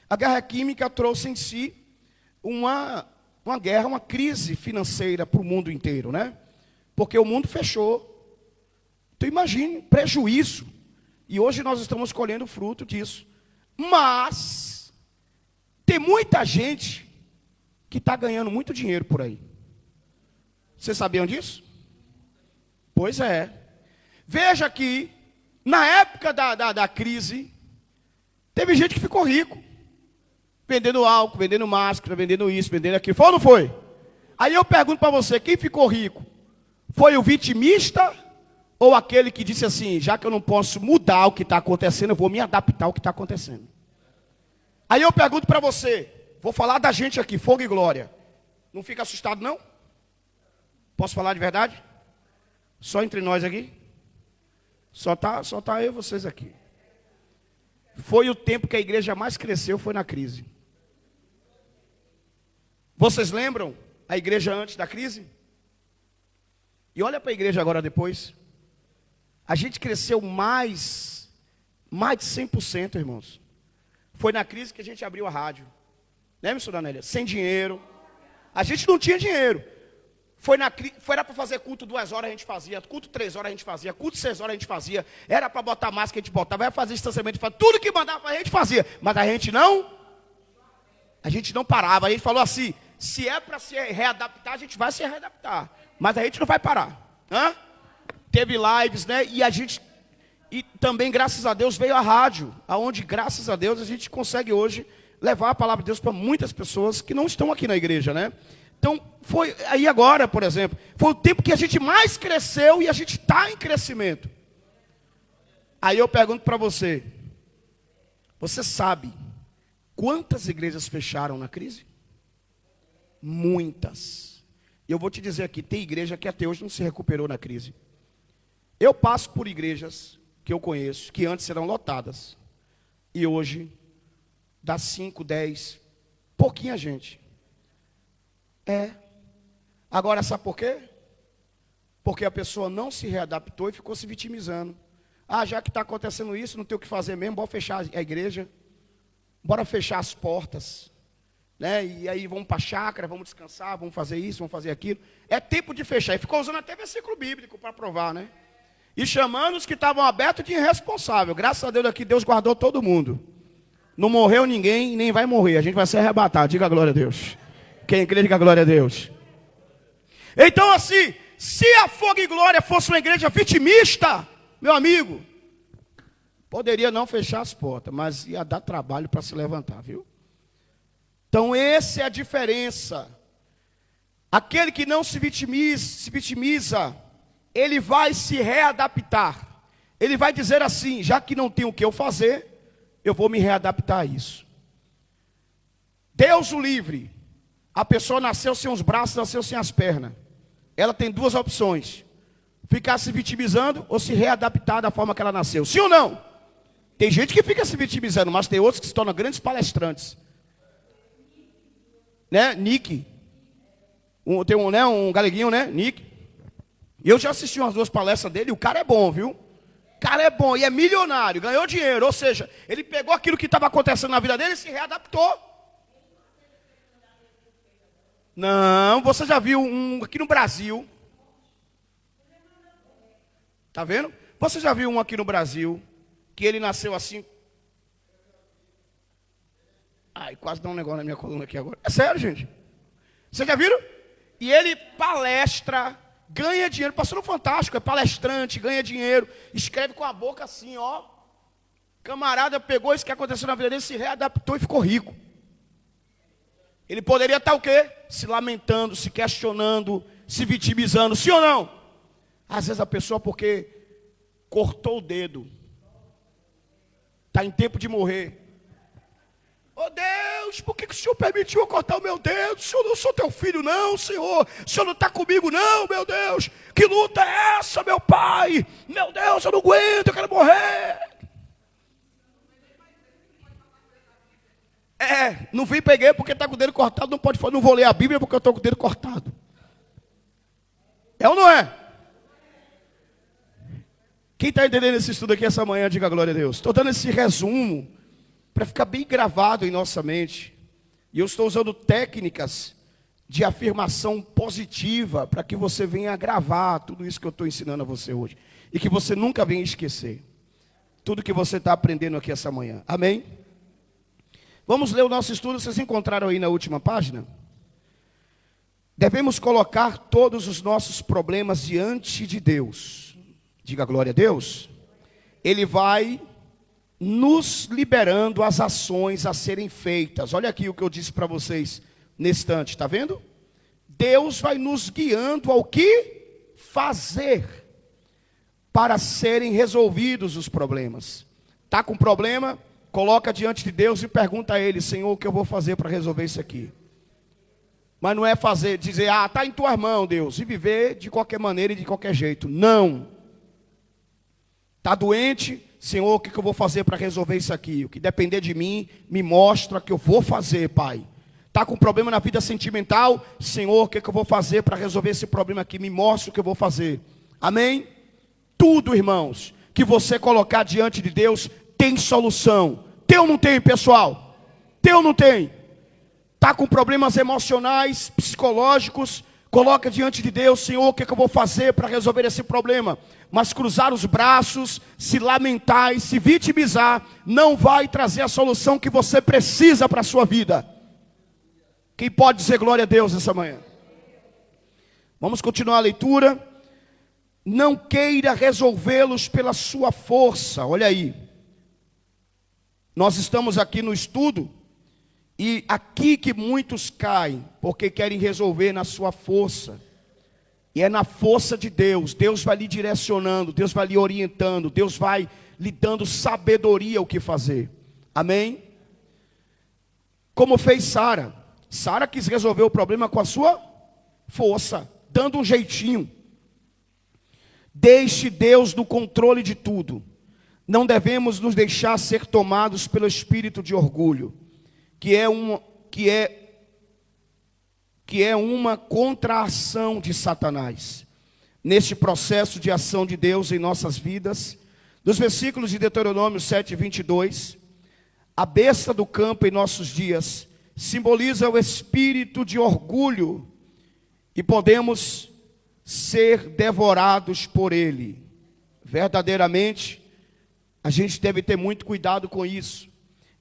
A guerra química trouxe em si uma guerra, uma crise financeira para o mundo inteiro, né? Porque o mundo fechou. Então, imagine, prejuízo. E hoje nós estamos colhendo fruto disso. Mas, tem muita gente que está ganhando muito dinheiro por aí. Vocês sabiam disso? Pois é. Veja que, na época da crise, teve gente que ficou rico. Vendendo álcool, vendendo máscara, vendendo isso, vendendo aquilo. Foi ou não foi? Aí eu pergunto para você, quem ficou rico? Foi o vitimista ou aquele que disse assim, já que eu não posso mudar o que está acontecendo, eu vou me adaptar ao que está acontecendo? Aí eu pergunto para você, vou falar da gente aqui, fogo e glória. Não fica assustado, não? Posso falar de verdade? Só entre nós aqui? Só tá eu e vocês aqui. Foi o tempo que a igreja mais cresceu, foi na crise. Vocês lembram a igreja antes da crise? E olha para a igreja agora depois. A gente cresceu mais de 100%, irmãos. Foi na crise que a gente abriu a rádio. Lembra, senhora Anélia? Sem dinheiro. A gente não tinha dinheiro. Foi para fazer culto 2 horas a gente fazia, culto 3 horas a gente fazia, culto 6 horas a gente fazia, era para botar máscara a gente botava, era fazer distanciamento, tudo que mandava a gente fazia, mas a gente não parava, a gente falou assim, se é para se readaptar, a gente vai se readaptar, mas a gente não vai parar. Teve lives, né, e a gente E também, graças a Deus, veio a rádio, aonde, graças a Deus, a gente consegue hoje levar a palavra de Deus para muitas pessoas que não estão aqui na igreja, né? Então, foi aí agora, por exemplo, foi o tempo que a gente mais cresceu e a gente está em crescimento. Aí eu pergunto para você, você sabe quantas igrejas fecharam na crise? Muitas. E eu vou te dizer aqui, tem igreja que até hoje não se recuperou na crise. Eu passo por igrejas que eu conheço, que antes eram lotadas. E hoje, dá 5, 10, pouquinha gente. Agora, sabe por quê? Porque a pessoa não se readaptou e ficou se vitimizando. Ah, já que está acontecendo isso, não tem o que fazer mesmo, bora fechar a igreja. Bora fechar as portas. Né? E aí vamos para a chácara, vamos descansar, vamos fazer isso, vamos fazer aquilo. É tempo de fechar. E ficou usando até versículo bíblico para provar, né? E chamando os que estavam abertos de irresponsável. Graças a Deus aqui, Deus guardou todo mundo. Não morreu ninguém, nem vai morrer. A gente vai ser arrebatado. Diga a glória a Deus. Quem crê, diga a glória a Deus. Então assim, se a Fogo e Glória fosse uma igreja vitimista, meu amigo, poderia não fechar as portas, mas ia dar trabalho para se levantar, viu? Então essa é a diferença. Aquele que não se vitimiza, ele vai se readaptar. Ele vai dizer assim, já que não tem o que eu fazer, eu vou me readaptar a isso. Deus o livre. A pessoa nasceu sem os braços, nasceu sem as pernas. Ela tem duas opções. Ficar se vitimizando ou se readaptar da forma que ela nasceu. Sim ou não? Tem gente que fica se vitimizando, mas tem outros que se tornam grandes palestrantes. Né? Nick. Tem um galeguinho, né? Nick. E eu já assisti umas 2 palestras dele, e o cara é bom, viu? O cara é bom e é milionário, ganhou dinheiro. Ou seja, ele pegou aquilo que estava acontecendo na vida dele e se readaptou. Não, você já viu um aqui no Brasil? Tá vendo? Você já viu um aqui no Brasil, que ele nasceu assim? Ai, quase dá um negócio na minha coluna aqui agora. É sério, gente? Vocês já viram? E ele palestra, ganha dinheiro, passou no Fantástico, é palestrante, ganha dinheiro, escreve com a boca assim, ó. Camarada pegou isso que aconteceu na vida dele, se readaptou e ficou rico. Ele poderia estar o quê? Se lamentando, se questionando, se vitimizando, sim ou não? Às vezes a pessoa, porque cortou o dedo, está em tempo de morrer. Oh Deus, por que o Senhor permitiu eu cortar o meu dedo? Senhor, eu não sou teu filho não, Senhor. O Senhor não está comigo não, meu Deus. Que luta é essa, meu Pai? Meu Deus, eu não aguento, eu quero morrer. Não vim peguei porque está com o dedo cortado, não pode falar, não vou ler a Bíblia porque eu estou com o dedo cortado. É ou não é? Quem está entendendo esse estudo aqui essa manhã, diga glória a Deus. Estou dando esse resumo para ficar bem gravado em nossa mente. E eu estou usando técnicas de afirmação positiva para que você venha gravar tudo isso que eu estou ensinando a você hoje. E que você nunca venha esquecer tudo que você está aprendendo aqui essa manhã. Amém? Vamos ler o nosso estudo, vocês encontraram aí na última página? Devemos colocar todos os nossos problemas diante de Deus. Diga glória a Deus. Ele vai nos liberando as ações a serem feitas. Olha aqui o que eu disse para vocês nesse instante, está vendo? Deus vai nos guiando ao que fazer para serem resolvidos os problemas. Está com problema? Coloca diante de Deus e pergunta a Ele, Senhor, o que eu vou fazer para resolver isso aqui? Mas não é dizer, está em tuas mãos, Deus, e viver de qualquer maneira e de qualquer jeito. Não. Está doente? Senhor, o que eu vou fazer para resolver isso aqui? O que depender de mim, me mostra o que eu vou fazer, Pai. Está com problema na vida sentimental? Senhor, o que eu vou fazer para resolver esse problema aqui? Me mostra o que eu vou fazer. Amém? Tudo, irmãos, que você colocar diante de Deus, tem solução. Tem ou não tem, pessoal? Tem ou não tem? Está com problemas emocionais, psicológicos? Coloca diante de Deus, Senhor, o que eu vou fazer para resolver esse problema? Mas cruzar os braços, se lamentar e se vitimizar, não vai trazer a solução que você precisa para a sua vida. Quem pode dizer glória a Deus essa manhã? Vamos continuar a leitura. não queira resolvê-los pela sua força. Olha aí, nós estamos aqui no estudo, e aqui que muitos caem, porque querem resolver na sua força. E é na força de Deus. Deus vai lhe direcionando, Deus vai lhe orientando, Deus vai lhe dando sabedoria o que fazer. Amém? Como fez Sara. Sara quis resolver o problema com a sua força, dando um jeitinho. Deixe Deus no controle de tudo. Não devemos nos deixar ser tomados pelo espírito de orgulho, que é uma contração de Satanás. Neste processo de ação de Deus em nossas vidas, nos versículos de Deuteronômio 7:22, a besta do campo em nossos dias simboliza o espírito de orgulho, e podemos ser devorados por ele. Verdadeiramente, a gente deve ter muito cuidado com isso.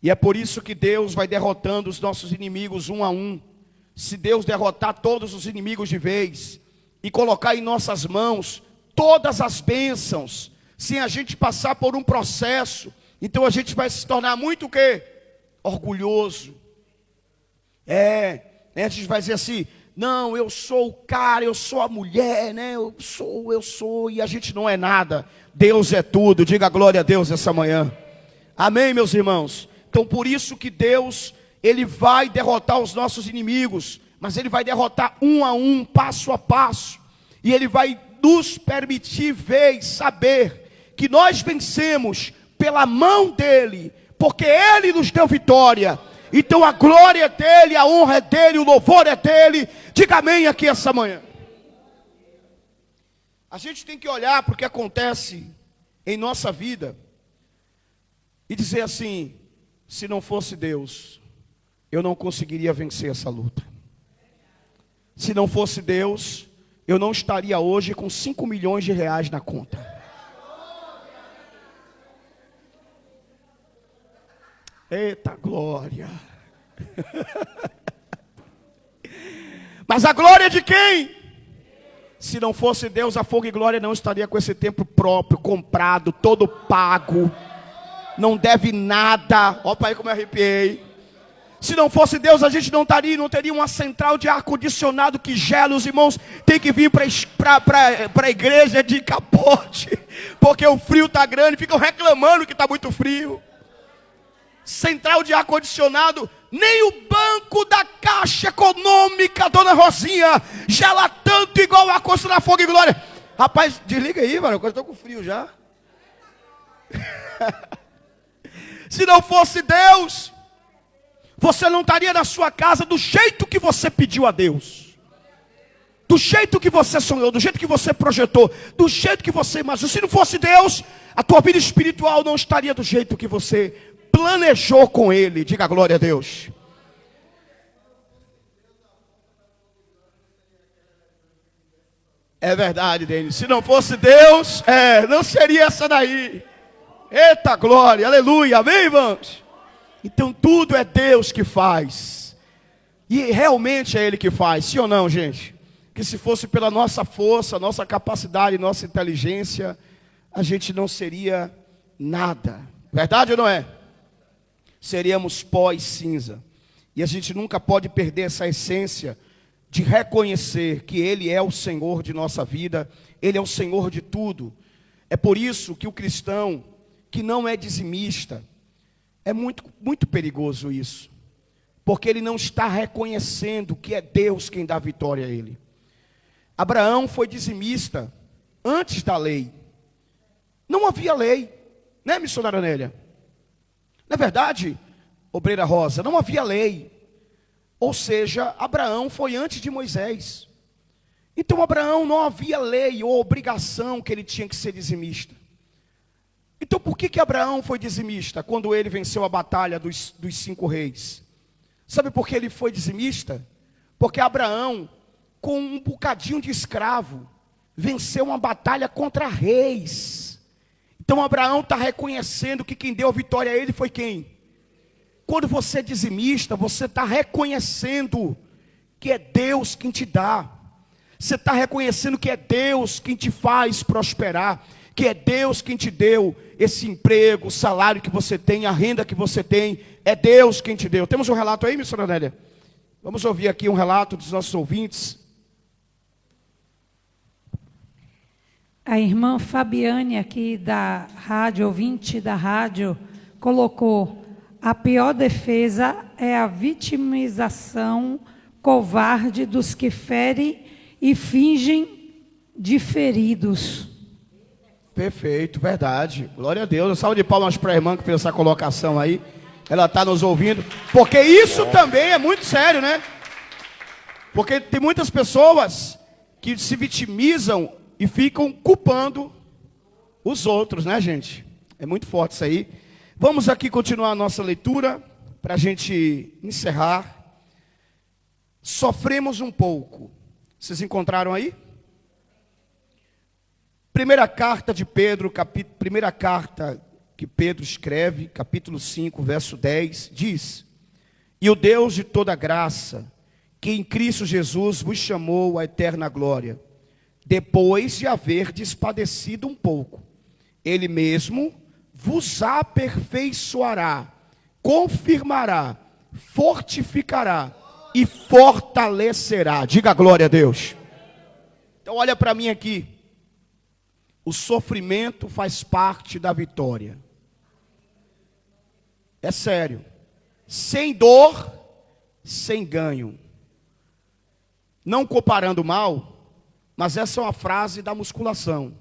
E é por isso que Deus vai derrotando os nossos inimigos um a um. Se Deus derrotar todos os inimigos de vez e colocar em nossas mãos todas as bênçãos, sem a gente passar por um processo, então a gente vai se tornar muito o quê? Orgulhoso. A gente vai dizer assim: não, eu sou o cara, eu sou a mulher, né? Eu sou, e a gente não é nada. Deus é tudo. Diga glória a Deus essa manhã. Amém, meus irmãos? Então por isso que Deus, Ele vai derrotar os nossos inimigos, mas Ele vai derrotar um a um, passo a passo, e Ele vai nos permitir ver e saber que nós vencemos pela mão dEle, porque Ele nos deu vitória. Então a glória é dEle, a honra é dEle, o louvor é dEle. Diga amém aqui essa manhã. A gente tem que olhar para o que acontece em nossa vida e dizer assim: se não fosse Deus, eu não conseguiria vencer essa luta. Se não fosse Deus, eu não estaria hoje com 5 milhões de reais na conta. Eita glória. Mas a glória é de quem? Se não fosse Deus, a Fogo e Glória não estaria com esse tempo próprio, comprado, todo pago. Não deve nada. Olha para aí como eu arrepiei. Se não fosse Deus, a gente não teria uma central de ar-condicionado que gela. Os irmãos têm que vir para a igreja de capote, porque o frio está grande, ficam reclamando que está muito frio. Central de ar-condicionado, nem o banco da Caixa Econômica, Dona Rosinha, gela tanto igual o ar-condicionado Fogo e Glória. Rapaz, desliga aí, mano, eu estou com frio já. Se não fosse Deus, você não estaria na sua casa do jeito que você pediu a Deus, do jeito que você sonhou, do jeito que você projetou, do jeito que você imaginou. Se não fosse Deus, a tua vida espiritual não estaria do jeito que você planejou com Ele. Diga glória a Deus. É verdade, Denis. Se não fosse Deus, não seria essa daí. Eita glória, aleluia, amém, irmãos? Então tudo é Deus que faz. E realmente é Ele que faz, sim ou não, gente? Que se fosse pela nossa força, nossa capacidade, nossa inteligência, a gente não seria nada. Verdade ou não é? Seríamos pó e cinza. E a gente nunca pode perder essa essência de reconhecer que Ele é o Senhor de nossa vida, Ele é o Senhor de tudo. É por isso que o cristão que não é dizimista, é muito, muito perigoso isso, porque ele não está reconhecendo que é Deus quem dá vitória a ele. Abraão foi dizimista antes da lei. Não havia lei, né, missionária Nélia? Na verdade, obreira Rosa, não havia lei. Ou seja, Abraão foi antes de Moisés. Então Abraão não havia lei ou obrigação que ele tinha que ser dizimista. Então por que Abraão foi dizimista quando ele venceu a batalha dos 5 reis? Sabe por que ele foi dizimista? Porque Abraão, com um bocadinho de escravo, venceu uma batalha contra reis. Então Abraão está reconhecendo que quem deu a vitória a ele foi quem? Quando você é dizimista, você está reconhecendo que é Deus quem te dá. Você está reconhecendo que é Deus quem te faz prosperar, que é Deus quem te deu esse emprego, o salário que você tem, a renda que você tem, é Deus quem te deu. Temos um relato aí, missionária Nélia? Vamos ouvir aqui um relato dos nossos ouvintes. A irmã Fabiane, aqui da rádio, ouvinte da rádio, colocou: a pior defesa é a vitimização covarde dos que ferem e fingem de feridos. Perfeito, verdade. Glória a Deus. Salve de palmas para a irmã que fez essa colocação aí. Ela está nos ouvindo. Porque isso também é muito sério, né? Porque tem muitas pessoas que se vitimizam e ficam culpando os outros, né, gente? É muito forte isso aí. Vamos aqui continuar a nossa leitura para a gente encerrar. Sofremos um pouco. Vocês encontraram aí? Primeira carta de Pedro, primeira carta que Pedro escreve, capítulo 5, verso 10, diz: e o Deus de toda graça, que em Cristo Jesus vos chamou à eterna glória, depois de haverdes padecido um pouco, Ele mesmo vos aperfeiçoará, confirmará, fortificará e fortalecerá. Diga glória a Deus. Então olha para mim aqui. O sofrimento faz parte da vitória. É sério. Sem dor, sem ganho. Não comparando mal, mas essa é uma frase da musculação.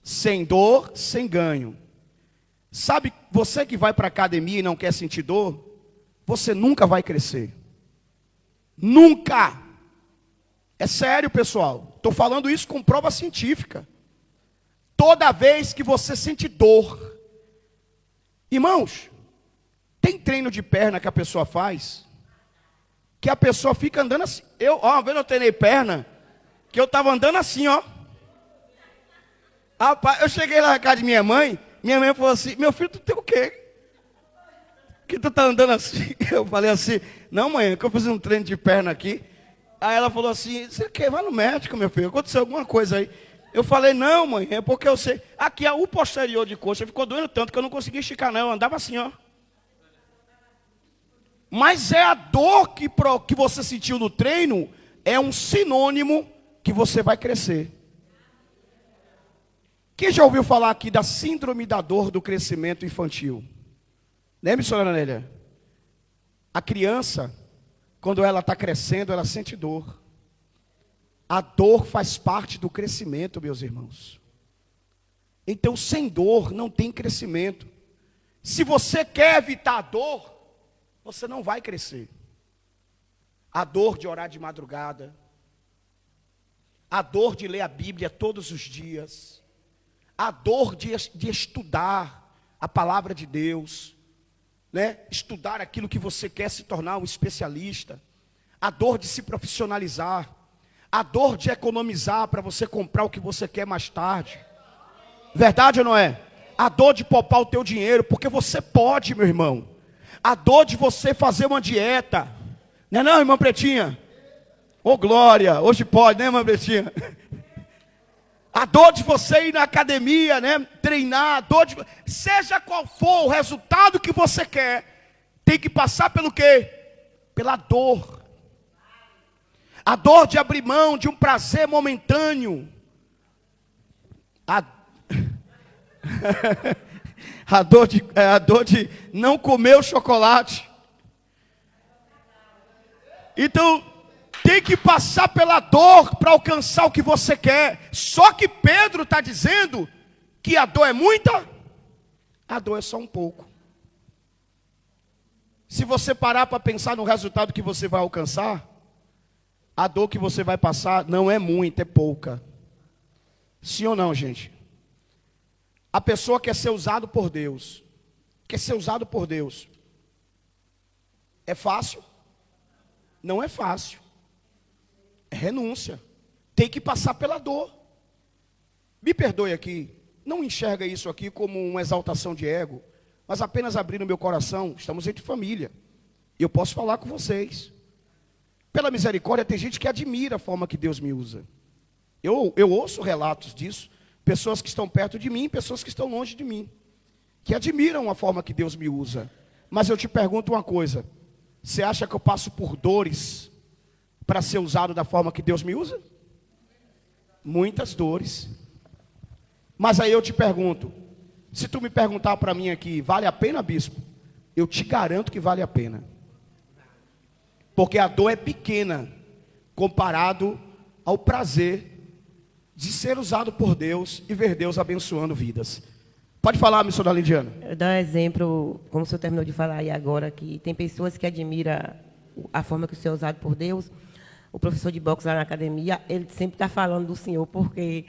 Sem dor, sem ganho. Sabe, você que vai para a academia e não quer sentir dor, você nunca vai crescer. Nunca. É sério, pessoal. Estou falando isso com prova científica. Toda vez que você sente dor. Irmãos, tem treino de perna que a pessoa faz, que a pessoa fica andando assim. Uma vez eu treinei perna, que eu estava andando assim, ó. Rapaz, eu cheguei lá na casa de minha mãe falou assim: meu filho, tu tem o quê? Que tu tá andando assim? Eu falei assim: não, mãe, é que eu fiz um treino de perna aqui. Aí ela falou assim: você quer? Vai no médico, meu filho, aconteceu alguma coisa aí. Eu falei: não, mãe, é porque eu sei. Aqui o posterior de coxa ficou doendo tanto que eu não conseguia esticar, não. Eu andava assim, ó. Mas é a dor que você sentiu no treino, é um sinônimo que você vai crescer. Quem já ouviu falar aqui da síndrome da dor do crescimento infantil? Né, missionária Nélia? A criança, quando ela está crescendo, ela sente dor. A dor faz parte do crescimento, meus irmãos. Então, sem dor, não tem crescimento. Se você quer evitar a dor, você não vai crescer. A dor de orar de madrugada. A dor de ler a Bíblia todos os dias. A dor de estudar a palavra de Deus. Né? Estudar aquilo que você quer se tornar um especialista. A dor de se profissionalizar. A dor de economizar para você comprar o que você quer mais tarde. Verdade ou não é? A dor de poupar o teu dinheiro, porque você pode, meu irmão. A dor de você fazer uma dieta. Não é não, irmã Pretinha? Ô glória, hoje pode, né, irmã Pretinha? A dor de você ir na academia, né, treinar, a dor de... Seja qual for o resultado que você quer, tem que passar pelo quê? Pela dor. A dor de abrir mão de um prazer momentâneo. A dor de não comer o chocolate. Então, tem que passar pela dor para alcançar o que você quer. Só que Pedro está dizendo que a dor é muita, a dor é só um pouco. Se você parar para pensar no resultado que você vai alcançar, a dor que você vai passar não é muita, é pouca. Sim ou não, gente? A pessoa quer ser usado por Deus. Quer ser usado por Deus. É fácil? Não é fácil. É renúncia. Tem que passar pela dor. Me perdoe aqui. Não enxerga isso aqui como uma exaltação de ego. Mas apenas abrindo meu coração. Estamos entre família. E eu posso falar com vocês. pela misericórdia, tem gente que admira a forma que Deus me usa. Eu ouço relatos disso, pessoas que estão perto de mim, pessoas que estão longe de mim, que admiram a forma que Deus me usa. Mas eu te pergunto uma coisa, você acha que eu passo por dores para ser usado da forma que Deus me usa? Muitas dores. Mas aí eu te pergunto, se tu me perguntar para mim aqui, vale a pena, bispo? Eu te garanto que vale a pena. Porque a dor é pequena, comparado ao prazer de ser usado por Deus e ver Deus abençoando vidas. Pode falar, missionária Lidiana. Eu dou um exemplo, como o senhor terminou de falar aí agora, que tem pessoas que admiram a forma que o senhor é usado por Deus. O professor de boxe lá na academia, ele sempre está falando do senhor, porque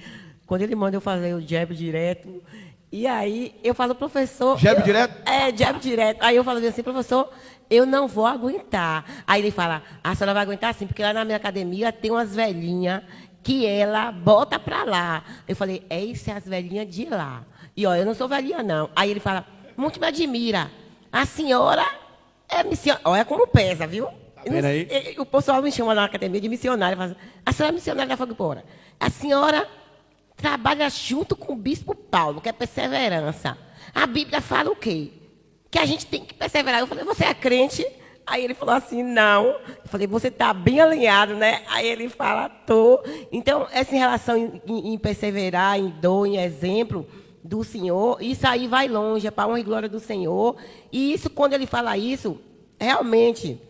quando ele manda eu fazer o jab direto, e aí eu falo, professor... Jab direto? É, jab direto. Aí eu falo assim, professor, eu não vou aguentar. Aí ele fala, a senhora vai aguentar sim, porque lá na minha academia tem umas velhinhas que ela bota pra lá. Eu falei, isso é as velhinhas de lá. E ó, eu não sou velhinha não. Aí ele fala, muito me admira. A senhora é missionária. Olha como pesa, viu? Aí? O pessoal me chama na academia de missionária. Fala, a senhora é missionária da Fogo de Pora. A senhora trabalha junto com o bispo Paulo, que é perseverança. A Bíblia fala o quê? Que a gente tem que perseverar. Eu falei, você é crente? Aí ele falou assim, não. Eu falei, você está bem alinhado, né? Aí ele fala, tô. Então, essa relação em perseverar, em dor, em exemplo do Senhor, isso aí vai longe, é para a honra e glória do Senhor. E isso, quando ele fala isso, realmente,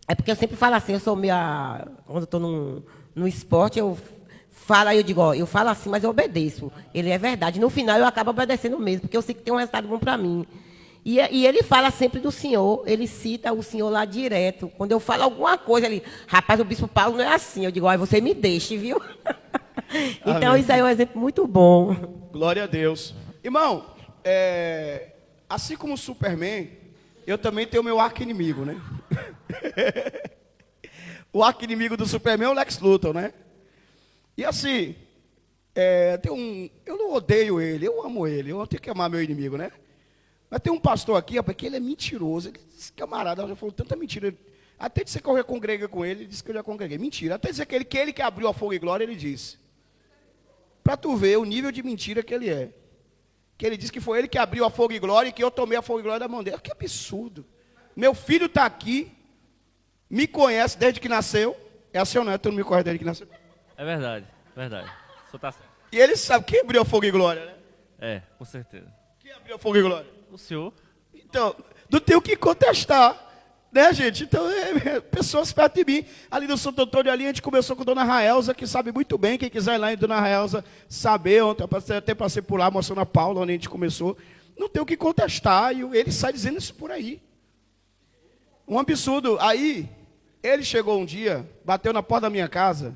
é porque eu sempre falo assim, eu sou quando eu estou no esporte, eu falo, aí eu digo, ó, eu falo assim, mas eu obedeço. Ele é verdade. No final, eu acabo obedecendo mesmo, porque eu sei que tem um resultado bom para mim. E ele fala sempre do Senhor, ele cita o Senhor lá direto. Quando eu falo alguma coisa, ele, rapaz, o bispo Paulo não é assim. Eu digo, ó, você me deixe, viu? Então, amém. Isso aí é um exemplo muito bom. Glória a Deus. Irmão, assim como o Superman, eu também tenho o meu arqui-inimigo, né? O arqui-inimigo do Superman é o Lex Luthor, né? E assim, eu não odeio ele, eu amo ele, eu tenho que amar meu inimigo, né? Mas tem um pastor aqui, rapaz, que ele é mentiroso. Ele disse, camarada, já falou tanta mentira. Até dizer que eu já congreguei com ele, ele disse que eu já congreguei. Mentira. Até dizer que ele que abriu a Fogo e Glória, ele disse. Para tu ver o nível de mentira que ele é. Que ele disse que foi ele que abriu a Fogo e Glória e que eu tomei a Fogo e Glória da mão dele. Que absurdo. Meu filho está aqui, me conhece desde que nasceu. É assim ou não? Tu não me conhece desde que nasceu? É verdade, verdade. O senhor tá certo. E ele sabe quem abriu a Fogo e Glória, né? É, com certeza. Quem abriu a Fogo e Glória? O senhor? Então, não tenho o que contestar, né, gente? Então, pessoas perto de mim. Ali no Santo Antônio, ali, a gente começou com Dona Raelza, que sabe muito bem. Quem quiser ir lá em Dona Raelza saber, até passei por lá, mostrando a Paula, onde a gente começou. Não tenho o que contestar, e ele sai dizendo isso por aí. Um absurdo. Aí, ele chegou um dia, bateu na porta da minha casa,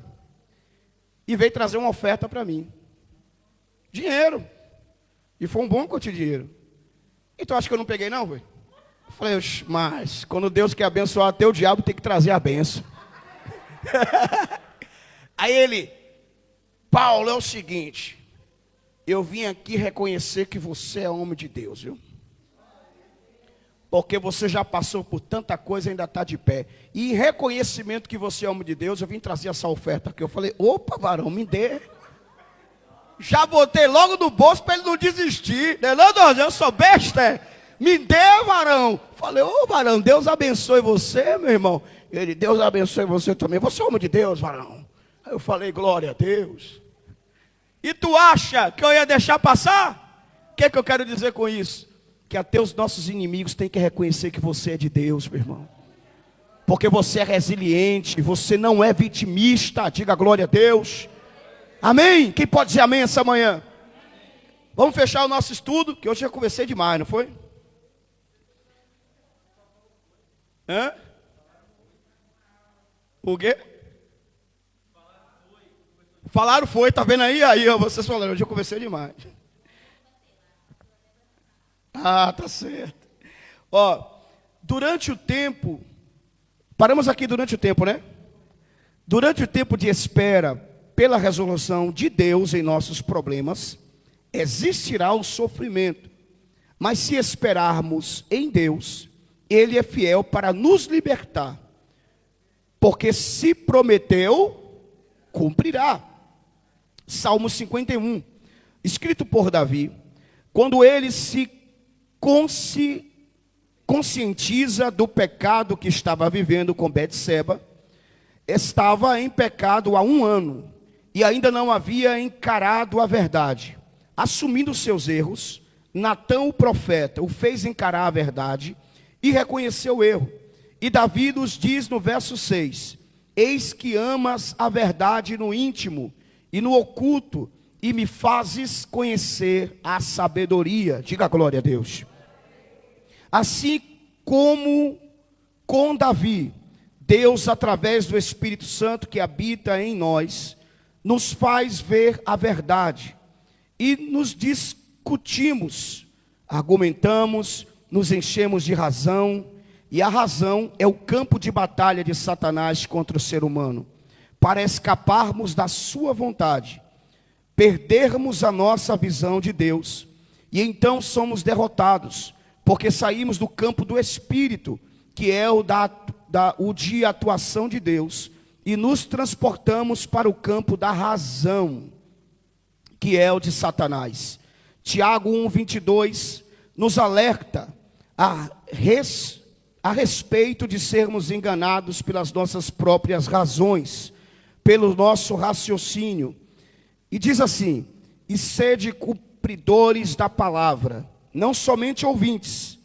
e veio trazer uma oferta para mim. Dinheiro. E foi um bom quanto de dinheiro. Então, acho que eu não peguei não, velho. Eu falei, mas quando Deus quer abençoar até o diabo tem que trazer a benção. Aí ele, Paulo, é o seguinte, eu vim aqui reconhecer que você é homem de Deus, viu? Porque você já passou por tanta coisa e ainda está de pé. E em reconhecimento que você é homem de Deus, eu vim trazer essa oferta aqui. Eu falei, opa, varão, me dê. Já botei logo no bolso para ele não desistir. Não, eu sou besta. Me dê, varão. Falei, varão, Deus abençoe você, meu irmão. Ele, Deus abençoe você também. Você é homem de Deus, varão. Aí eu falei, glória a Deus. E tu acha que eu ia deixar passar? O que é que eu quero dizer com isso? Que até os nossos inimigos têm que reconhecer que você é de Deus, meu irmão. Porque você é resiliente, você não é vitimista. Diga glória a Deus. Amém? Quem pode dizer amém essa manhã? Vamos fechar o nosso estudo, que hoje já conversei demais, não foi? Hã? O quê? Falaram foi, tá vendo aí? Aí, ó, vocês falaram, hoje eu conversei demais. Ah, tá certo. Ó, durante o tempo, paramos aqui durante o tempo, né? Durante o tempo de espera pela resolução de Deus em nossos problemas, existirá o sofrimento. Mas se esperarmos em Deus, Ele é fiel para nos libertar porque se prometeu, cumprirá. Salmo 51, escrito por Davi, quando ele se conscientiza do pecado que estava vivendo com Betseba, estava em pecado há 1 ano, e ainda não havia encarado a verdade. Assumindo seus erros, Natã, o profeta, o fez encarar a verdade e reconheceu o erro. E Davi nos diz no verso 6, eis que amas a verdade no íntimo e no oculto, e me fazes conhecer a sabedoria. Diga glória a Deus. Assim como com Davi, Deus, através do Espírito Santo que habita em nós, nos faz ver a verdade. E nos discutimos, argumentamos, nos enchemos de razão. E a razão é o campo de batalha de Satanás contra o ser humano. Para escaparmos da sua vontade, perdermos a nossa visão de Deus, e então somos derrotados, porque saímos do campo do Espírito, que é o de atuação de Deus, e nos transportamos para o campo da razão, que é o de Satanás. Tiago 1:22 nos alerta a respeito de sermos enganados pelas nossas próprias razões, pelo nosso raciocínio. E diz assim: e sede cumpridores da palavra, não somente ouvintes,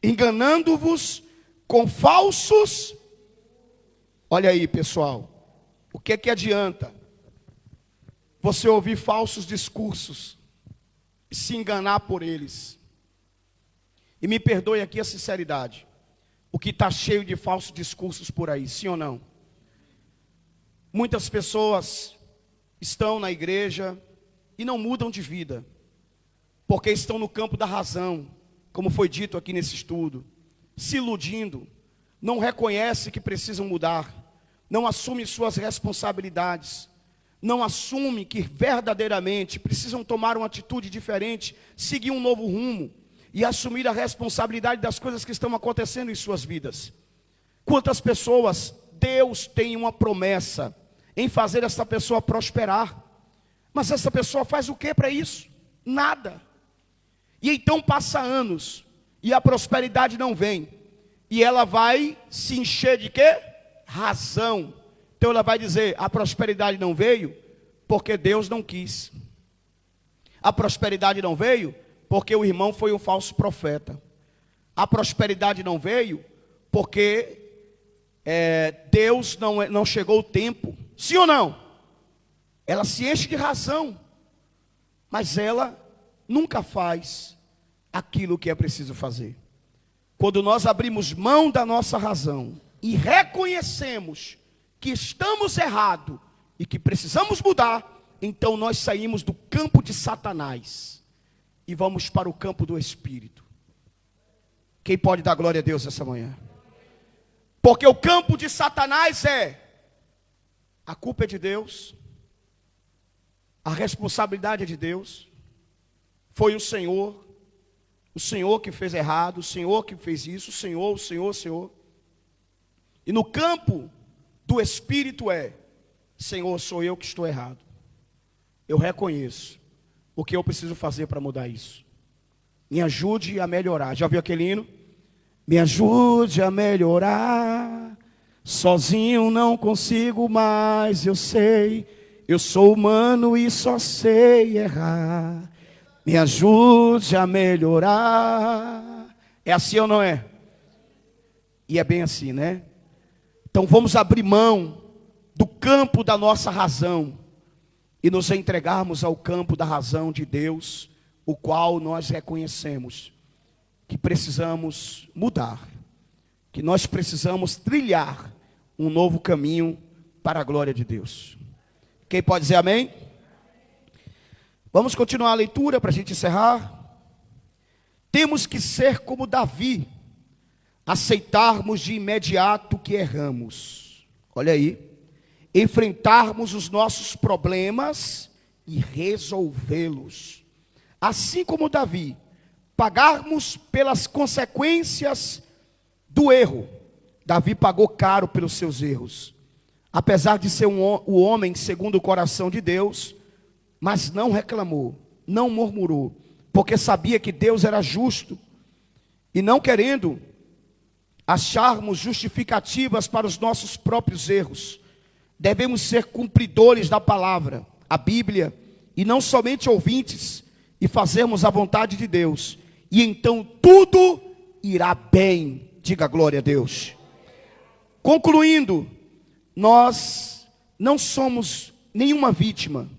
enganando-vos com falsos. Olha aí, pessoal, o que é que adianta você ouvir falsos discursos e se enganar por eles? E me perdoe aqui a sinceridade, o que está cheio de falsos discursos por aí, sim ou não? Muitas pessoas estão na igreja e não mudam de vida, porque estão no campo da razão, como foi dito aqui nesse estudo, se iludindo, não reconhecem que precisam mudar, não assumem suas responsabilidades, não assumem que verdadeiramente precisam tomar uma atitude diferente, seguir um novo rumo e assumir a responsabilidade das coisas que estão acontecendo em suas vidas. Quantas pessoas Deus tem uma promessa em fazer essa pessoa prosperar, mas essa pessoa faz o que para isso? Nada. E então passa anos e a prosperidade não vem, e ela vai se encher de quê? Razão. Então ela vai dizer: a prosperidade não veio porque Deus não quis. A prosperidade não veio porque o irmão foi um falso profeta. A prosperidade não veio porque Deus não chegou o tempo. Sim ou não? Ela se enche de razão, mas ela nunca faz aquilo que é preciso fazer. Quando nós abrimos mão da nossa razão e reconhecemos que estamos errados e que precisamos mudar, então nós saímos do campo de Satanás e vamos para o campo do Espírito. Quem pode dar glória a Deus essa manhã? Porque o campo de Satanás a culpa é de Deus, a responsabilidade é de Deus, foi o Senhor que fez errado, o Senhor que fez isso, o Senhor. E no campo do Espírito Senhor, sou eu que estou errado. Eu reconheço o que eu preciso fazer para mudar isso. Me ajude a melhorar. Já viu aquele hino? Me ajude a melhorar. Sozinho não consigo mais, eu sei. Eu sou humano e só sei errar. Me ajude a melhorar. É assim ou não é? E é bem assim, né? Então vamos abrir mão do campo da nossa razão e nos entregarmos ao campo da razão de Deus, o qual nós reconhecemos que precisamos mudar, que nós precisamos trilhar um novo caminho para a glória de Deus. Quem pode dizer amém? Vamos continuar a leitura para a gente encerrar. Temos que ser como Davi, aceitarmos de imediato que erramos. Olha aí. Enfrentarmos os nossos problemas e resolvê-los. Assim como Davi, pagarmos pelas consequências do erro, Davi pagou caro pelos seus erros. Apesar de ser o homem segundo o coração de Deus, mas não reclamou, não murmurou, porque sabia que Deus era justo, e não querendo acharmos justificativas para os nossos próprios erros, devemos ser cumpridores da palavra, a Bíblia, e não somente ouvintes, e fazermos a vontade de Deus, e então tudo irá bem. Diga glória a Deus. Concluindo, nós não somos nenhuma vítima.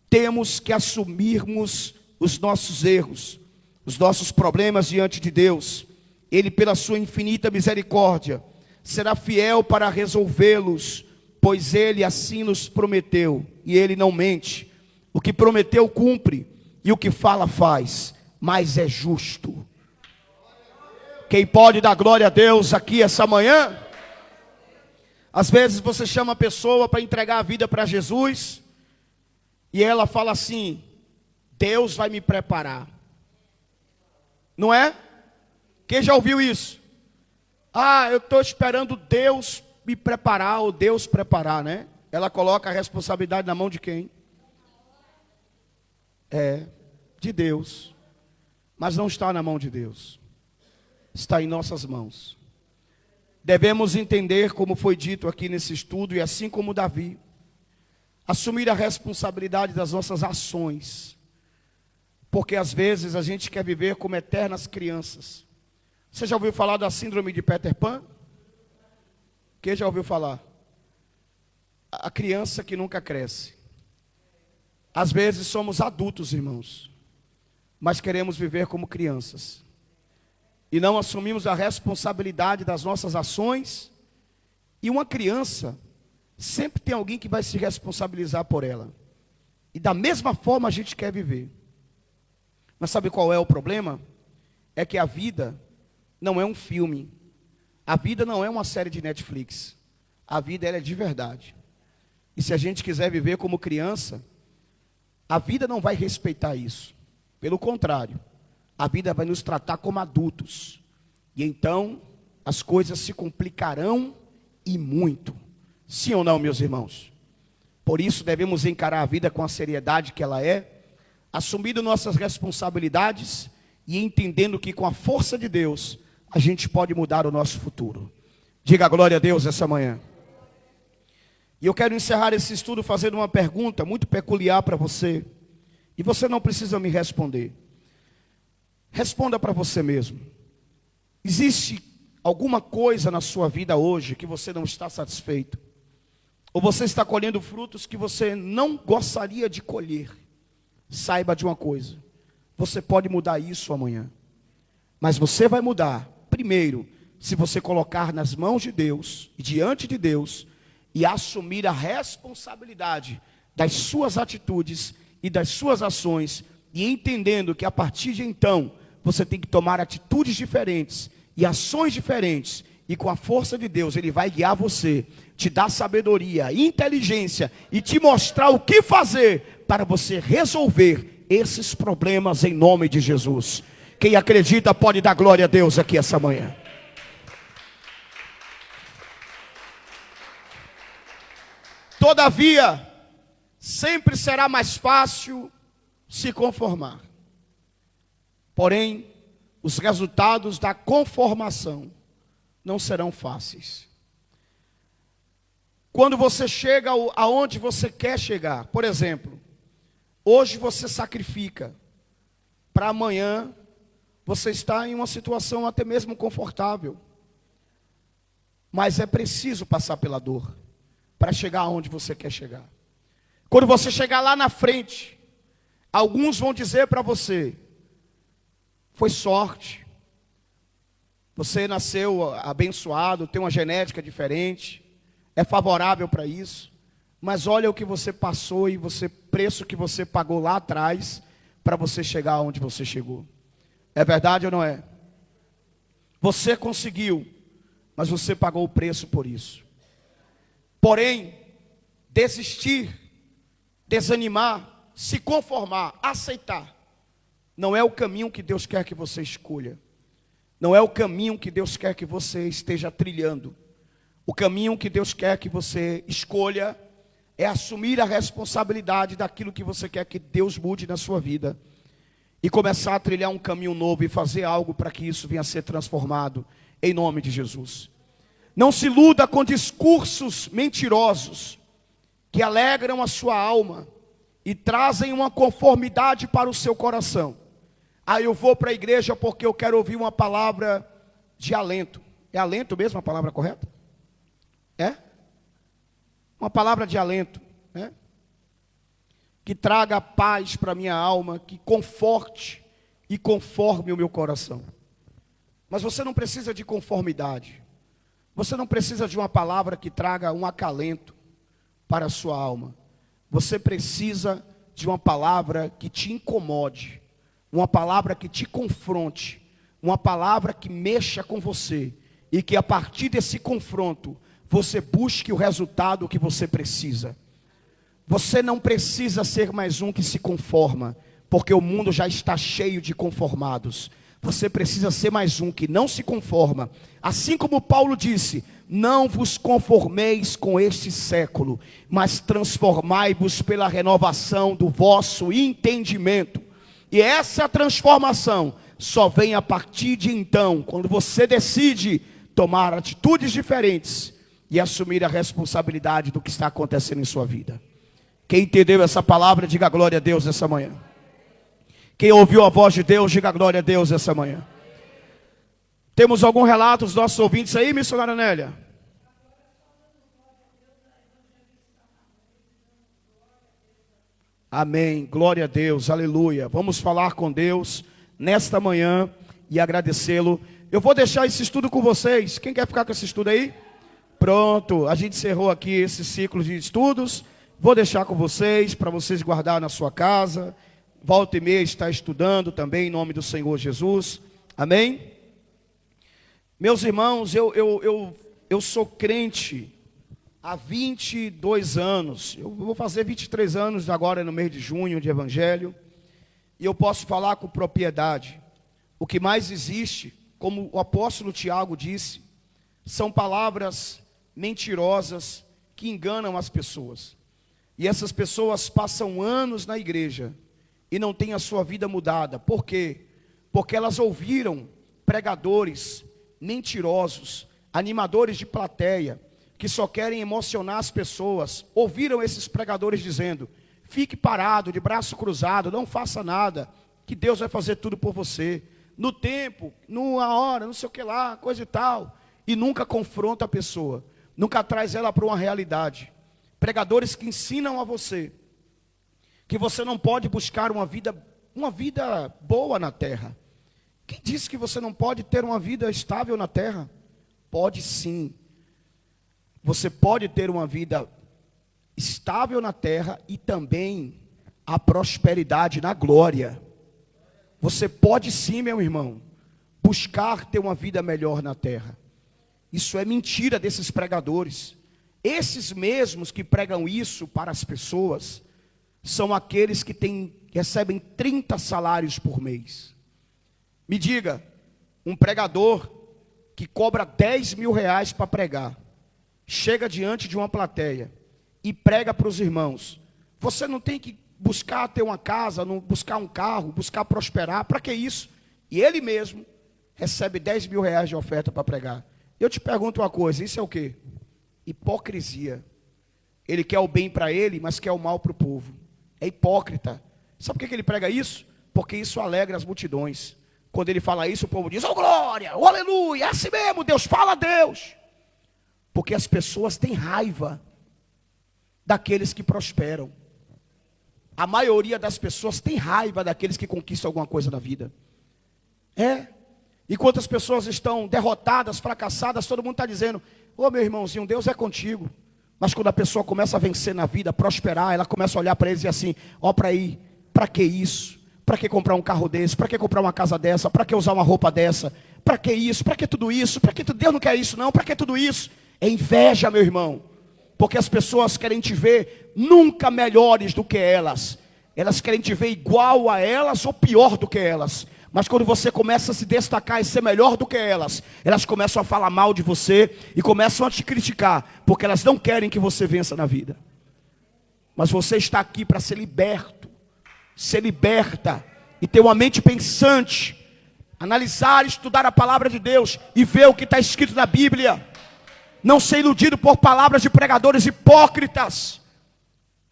Temos que assumirmos os nossos erros, os nossos problemas diante de Deus. Ele, pela sua infinita misericórdia, será fiel para resolvê-los, pois Ele assim nos prometeu, e Ele não mente. O que prometeu cumpre, e o que fala faz, mas é justo. Quem pode dar glória a Deus aqui essa manhã? Às vezes você chama a pessoa para entregar a vida para Jesus, e ela fala assim: Deus vai me preparar. Não é? Quem já ouviu isso? Ah, eu estou esperando Deus me preparar, ou Deus preparar, né? Ela coloca a responsabilidade na mão de quem? De Deus. Mas não está na mão de Deus. Está em nossas mãos. Devemos entender, como foi dito aqui nesse estudo, e assim como Davi, assumir a responsabilidade das nossas ações. Porque às vezes a gente quer viver como eternas crianças. Você já ouviu falar da síndrome de Peter Pan? Quem já ouviu falar? A criança que nunca cresce. Às vezes somos adultos, irmãos, mas queremos viver como crianças. E não assumimos a responsabilidade das nossas ações. E uma criança, sempre tem alguém que vai se responsabilizar por ela. E da mesma forma a gente quer viver. Mas sabe qual é o problema? É que a vida não é um filme. A vida não é uma série de Netflix. A vida ela é de verdade. E se a gente quiser viver como criança, a vida não vai respeitar isso. Pelo contrário, a vida vai nos tratar como adultos. E então as coisas se complicarão e muito. Sim ou não, meus irmãos? Por isso devemos encarar a vida com a seriedade que ela é, assumindo nossas responsabilidades e entendendo que com a força de Deus a gente pode mudar o nosso futuro. Diga glória a Deus essa manhã. E eu quero encerrar esse estudo fazendo uma pergunta muito peculiar para você. E você não precisa me responder. Responda para você mesmo. Existe alguma coisa na sua vida hoje que você não está satisfeito? Ou você está colhendo frutos que você não gostaria de colher? Saiba de uma coisa: você pode mudar isso amanhã. Mas você vai mudar, primeiro, se você colocar nas mãos de Deus, e diante de Deus, e assumir a responsabilidade das suas atitudes e das suas ações, e entendendo que a partir de então, você tem que tomar atitudes diferentes e ações diferentes, e com a força de Deus, Ele vai guiar você, te dar sabedoria, inteligência, e te mostrar o que fazer para você resolver esses problemas em nome de Jesus. Quem acredita pode dar glória a Deus aqui essa manhã. Todavia, sempre será mais fácil se conformar. Porém, os resultados da conformação não serão fáceis. Quando você chega aonde você quer chegar, por exemplo, hoje você sacrifica, para amanhã você está em uma situação até mesmo confortável. Mas é preciso passar pela dor para chegar aonde você quer chegar. Quando você chegar lá na frente, alguns vão dizer para você: foi sorte, você nasceu abençoado, tem uma genética diferente, é favorável para isso, mas olha o que você passou e o preço que você pagou lá atrás para você chegar onde você chegou. É verdade ou não é? Você conseguiu, mas você pagou o preço por isso. Porém, desistir, desanimar, se conformar, aceitar, não é o caminho que Deus quer que você escolha. não é o caminho que Deus quer que você esteja trilhando. O caminho que Deus quer que você escolha é assumir a responsabilidade daquilo que você quer que Deus mude na sua vida. E começar a trilhar um caminho novo e fazer algo para que isso venha a ser transformado, em nome de Jesus. Não se iluda com discursos mentirosos, que alegram a sua alma e trazem uma conformidade para o seu coração. Eu vou para a igreja porque eu quero ouvir uma palavra de alento. É alento mesmo a palavra correta? É? Uma palavra de alento, né? Que traga paz para a minha alma, que conforte e conforme o meu coração. Mas você não precisa de conformidade. Você não precisa de uma palavra que traga um acalento para a sua alma. Você precisa de uma palavra que te incomode, uma palavra que te confronte, uma palavra que mexa com você e que a partir desse confronto você busque o resultado que você precisa. Você não precisa ser mais um que se conforma, porque o mundo já está cheio de conformados. Você precisa ser mais um que não se conforma. Assim como Paulo disse, não vos conformeis com este século, mas transformai-vos pela renovação do vosso entendimento. E essa transformação só vem a partir de então, quando você decide tomar atitudes diferentes e assumir a responsabilidade do que está acontecendo em sua vida. Quem entendeu essa palavra, diga glória a Deus essa manhã. Quem ouviu a voz de Deus, diga glória a Deus essa manhã. Temos algum relato dos nossos ouvintes aí, missionária Nélia? Amém, glória a Deus, aleluia. Vamos falar com Deus nesta manhã e agradecê-lo. Eu vou deixar esse estudo com vocês. Quem quer ficar com esse estudo aí? Pronto, a gente encerrou aqui esse ciclo de estudos. Vou deixar com vocês, para vocês guardar na sua casa. Volta e meia está estudando também, em nome do Senhor Jesus. Amém? Meus irmãos, eu sou crente há 22 anos. Eu vou fazer 23 anos agora no mês de junho de evangelho. E eu posso falar com propriedade. O que mais existe, como o apóstolo Tiago disse, são palavras mentirosas que enganam as pessoas. E essas pessoas passam anos na igreja e não têm a sua vida mudada. Por quê? Porque elas ouviram pregadores mentirosos, animadores de plateia, que só querem emocionar as pessoas. Ouviram esses pregadores dizendo, fique parado, de braço cruzado, não faça nada, que Deus vai fazer tudo por você. No tempo, numa hora, não sei o que lá, coisa e tal. E nunca confronta a pessoa, nunca traz ela para uma realidade. Pregadores que ensinam a você que você não pode buscar uma vida boa na terra. Quem disse que você não pode ter uma vida estável na terra? Pode sim. Você pode ter uma vida estável na terra e também a prosperidade na glória. Você pode sim, meu irmão, buscar ter uma vida melhor na terra. Isso é mentira desses pregadores. Esses mesmos que pregam isso para as pessoas são aqueles que recebem 30 salários por mês. Me diga, um pregador que cobra 10 mil reais para pregar, chega diante de uma plateia e prega para os irmãos. Você não tem que buscar ter uma casa, não buscar um carro, buscar prosperar. Para que isso? E ele mesmo recebe 10 mil reais de oferta para pregar. Eu te pergunto uma coisa, isso é o quê? Hipocrisia. Ele quer o bem para ele, mas quer o mal para o povo. É hipócrita. Sabe por que ele prega isso? Porque isso alegra as multidões. Quando ele fala isso, o povo diz, oh glória, oh aleluia, é assim mesmo, Deus, fala a Deus. Porque as pessoas têm raiva daqueles que prosperam. A maioria das pessoas tem raiva daqueles que conquistam alguma coisa na vida. Enquanto as pessoas estão derrotadas, fracassadas, todo mundo está dizendo, ô meu irmãozinho, Deus é contigo. Mas quando a pessoa começa a vencer na vida, prosperar, ela começa a olhar para eles e dizer assim, ó para aí, para que isso? Para que comprar um carro desse? Para que comprar uma casa dessa? Para que usar uma roupa dessa? Para que isso? Para que tudo isso? Para que Deus não quer isso não? Para que tudo isso? É inveja, meu irmão. Porque as pessoas querem te ver nunca melhores do que elas. Elas querem te ver igual a elas ou pior do que elas. Mas quando você começa a se destacar e ser melhor do que elas, elas começam a falar mal de você e começam a te criticar, porque elas não querem que você vença na vida. Mas você está aqui para ser liberto, ser liberta e ter uma mente pensante, analisar, estudar a palavra de Deus e ver o que está escrito na Bíblia. Não ser iludido por palavras de pregadores hipócritas,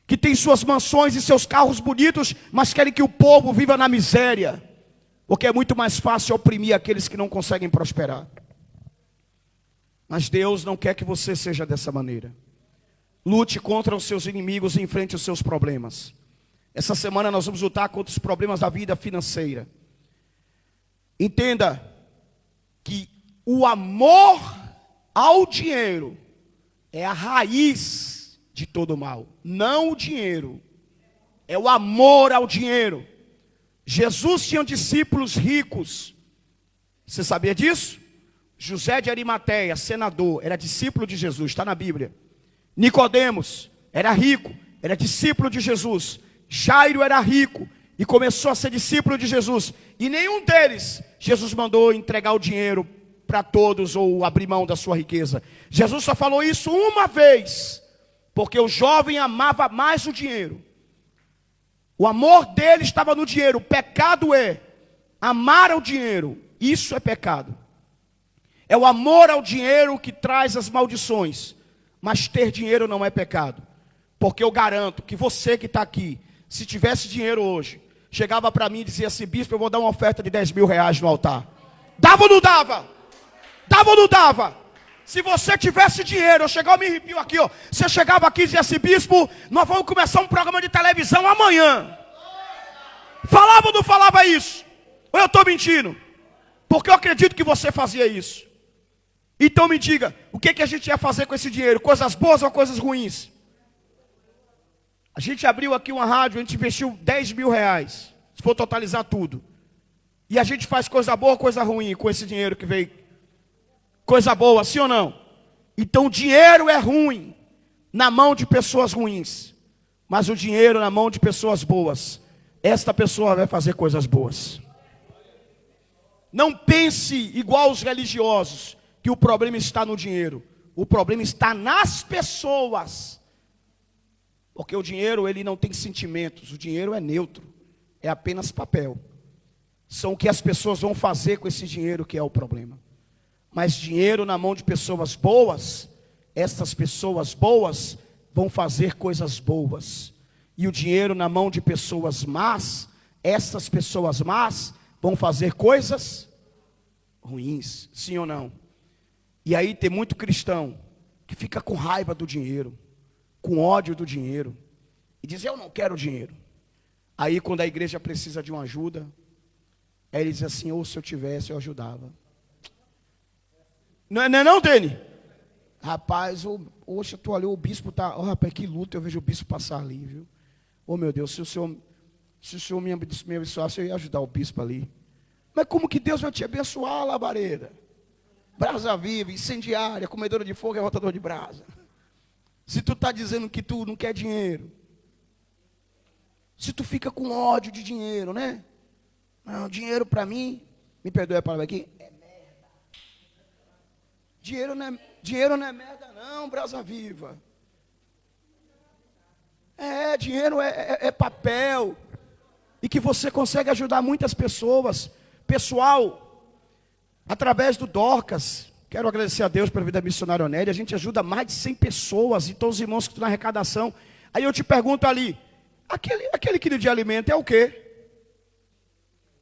que têm suas mansões e seus carros bonitos, mas querem que o povo viva na miséria. Porque é muito mais fácil oprimir aqueles que não conseguem prosperar. Mas Deus não quer que você seja dessa maneira. Lute contra os seus inimigos e enfrente os seus problemas. Essa semana nós vamos lutar contra os problemas da vida financeira. Entenda que o amor ao dinheiro é a raiz de todo mal. Não o dinheiro. É o amor ao dinheiro. Jesus tinha discípulos ricos. Você sabia disso? José de Arimateia, senador, era discípulo de Jesus, está na Bíblia. Nicodemos era rico, era discípulo de Jesus. Jairo era rico e começou a ser discípulo de Jesus. E nenhum deles, Jesus mandou entregar o dinheiro para todos ou abrir mão da sua riqueza. Jesus só falou isso uma vez, porque o jovem amava mais o dinheiro. O amor dele estava no dinheiro. O pecado é amar ao dinheiro. Isso é pecado. É o amor ao dinheiro que traz as maldições. Mas ter dinheiro não é pecado. Porque eu garanto que você que está aqui, se tivesse dinheiro hoje, chegava para mim e dizia assim: bispo, eu vou dar uma oferta de 10 mil reais no altar. Dava ou não dava? Dava ou não dava? Se você tivesse dinheiro, eu chegava, me arrepio aqui, ó. Você chegava aqui e dizia assim: bispo, nós vamos começar um programa de televisão amanhã. Falava ou não falava isso? Ou eu estou mentindo? Porque eu acredito que você fazia isso. Então me diga, o que a gente ia fazer com esse dinheiro? Coisas boas ou coisas ruins? A gente abriu aqui uma rádio, a gente investiu 10 mil reais, se for totalizar tudo. E a gente faz coisa boa ou coisa ruim com esse dinheiro que veio? Coisa boa, sim ou não? Então o dinheiro é ruim na mão de pessoas ruins. Mas o dinheiro na mão de pessoas boas, esta pessoa vai fazer coisas boas. Não pense igual os religiosos, que o problema está no dinheiro. O problema está nas pessoas. Porque o dinheiro, ele não tem sentimentos. O dinheiro é neutro. É apenas papel. São o que as pessoas vão fazer com esse dinheiro que é o problema. Mas dinheiro na mão de pessoas boas, essas pessoas boas vão fazer coisas boas. E o dinheiro na mão de pessoas más, essas pessoas más vão fazer coisas ruins. Sim ou não? E aí tem muito cristão que fica com raiva do dinheiro, com ódio do dinheiro, e diz: eu não quero dinheiro. Aí quando a igreja precisa de uma ajuda, aí ele diz assim: ou se eu tivesse, eu ajudava. Não é não, Deni? Rapaz, hoje eu estou ali, o bispo está... rapaz, que luta, eu vejo o bispo passar ali, viu? Meu Deus, se o senhor me abençoasse, eu ia ajudar o bispo ali. Mas como que Deus vai te abençoar, labareira? Brasa viva, incendiária, comedora de fogo e rotador de brasa. Se tu está dizendo que tu não quer dinheiro. Se tu fica com ódio de dinheiro, né? Não, dinheiro para mim, me perdoe a palavra aqui, é merda. Dinheiro não é merda não, brasa viva. Dinheiro é papel. E que você consegue ajudar muitas pessoas. Pessoal, através do Dorcas, quero agradecer a Deus pela vida da missionária Onélia, a gente ajuda mais de 100 pessoas, e todos os irmãos que estão na arrecadação. Aí eu te pergunto ali, aquele quilo de alimento é o quê?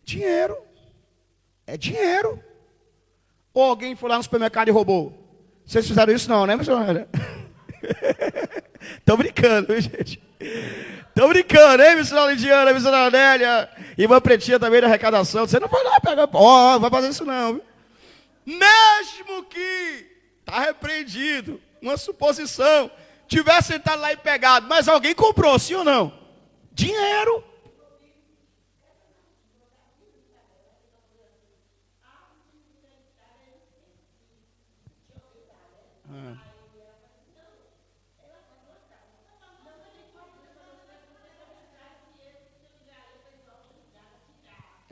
Dinheiro. É dinheiro. Ou alguém foi lá no supermercado e roubou? Vocês fizeram isso não, né, missionária? Tô brincando, viu, gente? Tô brincando, hein, missionária Lidiana, missionária Onélia, irmã Pretinha também da arrecadação. Você não vai lá pegar, não vai fazer isso não, viu? Mesmo que está repreendido, uma suposição, tivesse sentado lá e pegado, mas alguém comprou, sim ou não? Dinheiro.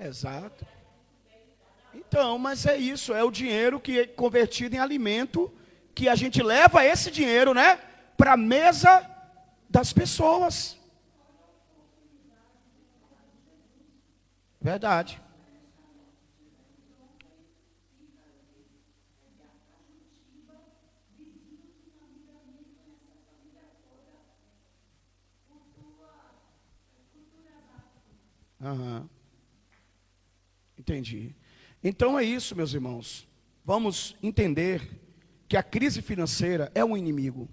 Exato. Então, mas é isso, é o dinheiro que é convertido em alimento, que a gente leva esse dinheiro, né, para a mesa das pessoas. Verdade. Aham. Entendi. Então é isso, meus irmãos. Vamos entender que a crise financeira é um inimigo,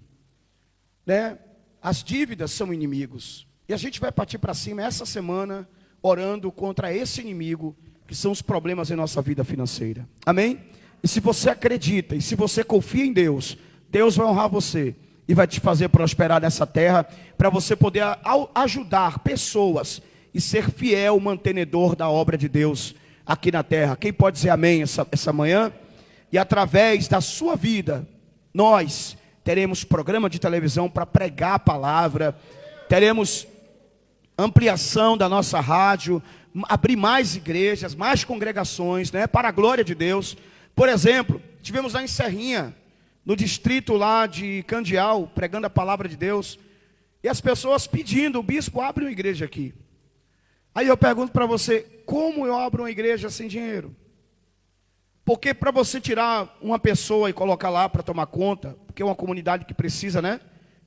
né? As dívidas são inimigos. E a gente vai partir para cima essa semana, orando contra esse inimigo, que são os problemas em nossa vida financeira. Amém? E se você acredita, e se você confia em Deus, Deus vai honrar você e vai te fazer prosperar nessa terra, para você poder ajudar pessoas e ser fiel mantenedor da obra de Deus aqui na terra. Quem pode dizer amém essa manhã? E através da sua vida, nós teremos programa de televisão para pregar a palavra, teremos ampliação da nossa rádio, abrir mais igrejas, mais congregações, né, para a glória de Deus. Por exemplo, tivemos lá em Serrinha, no distrito lá de Candial, pregando a palavra de Deus, e as pessoas pedindo: o bispo, abre uma igreja aqui. Aí eu pergunto para você: como eu abro uma igreja sem dinheiro? Porque para você tirar uma pessoa e colocar lá para tomar conta, porque é uma comunidade que precisa, né,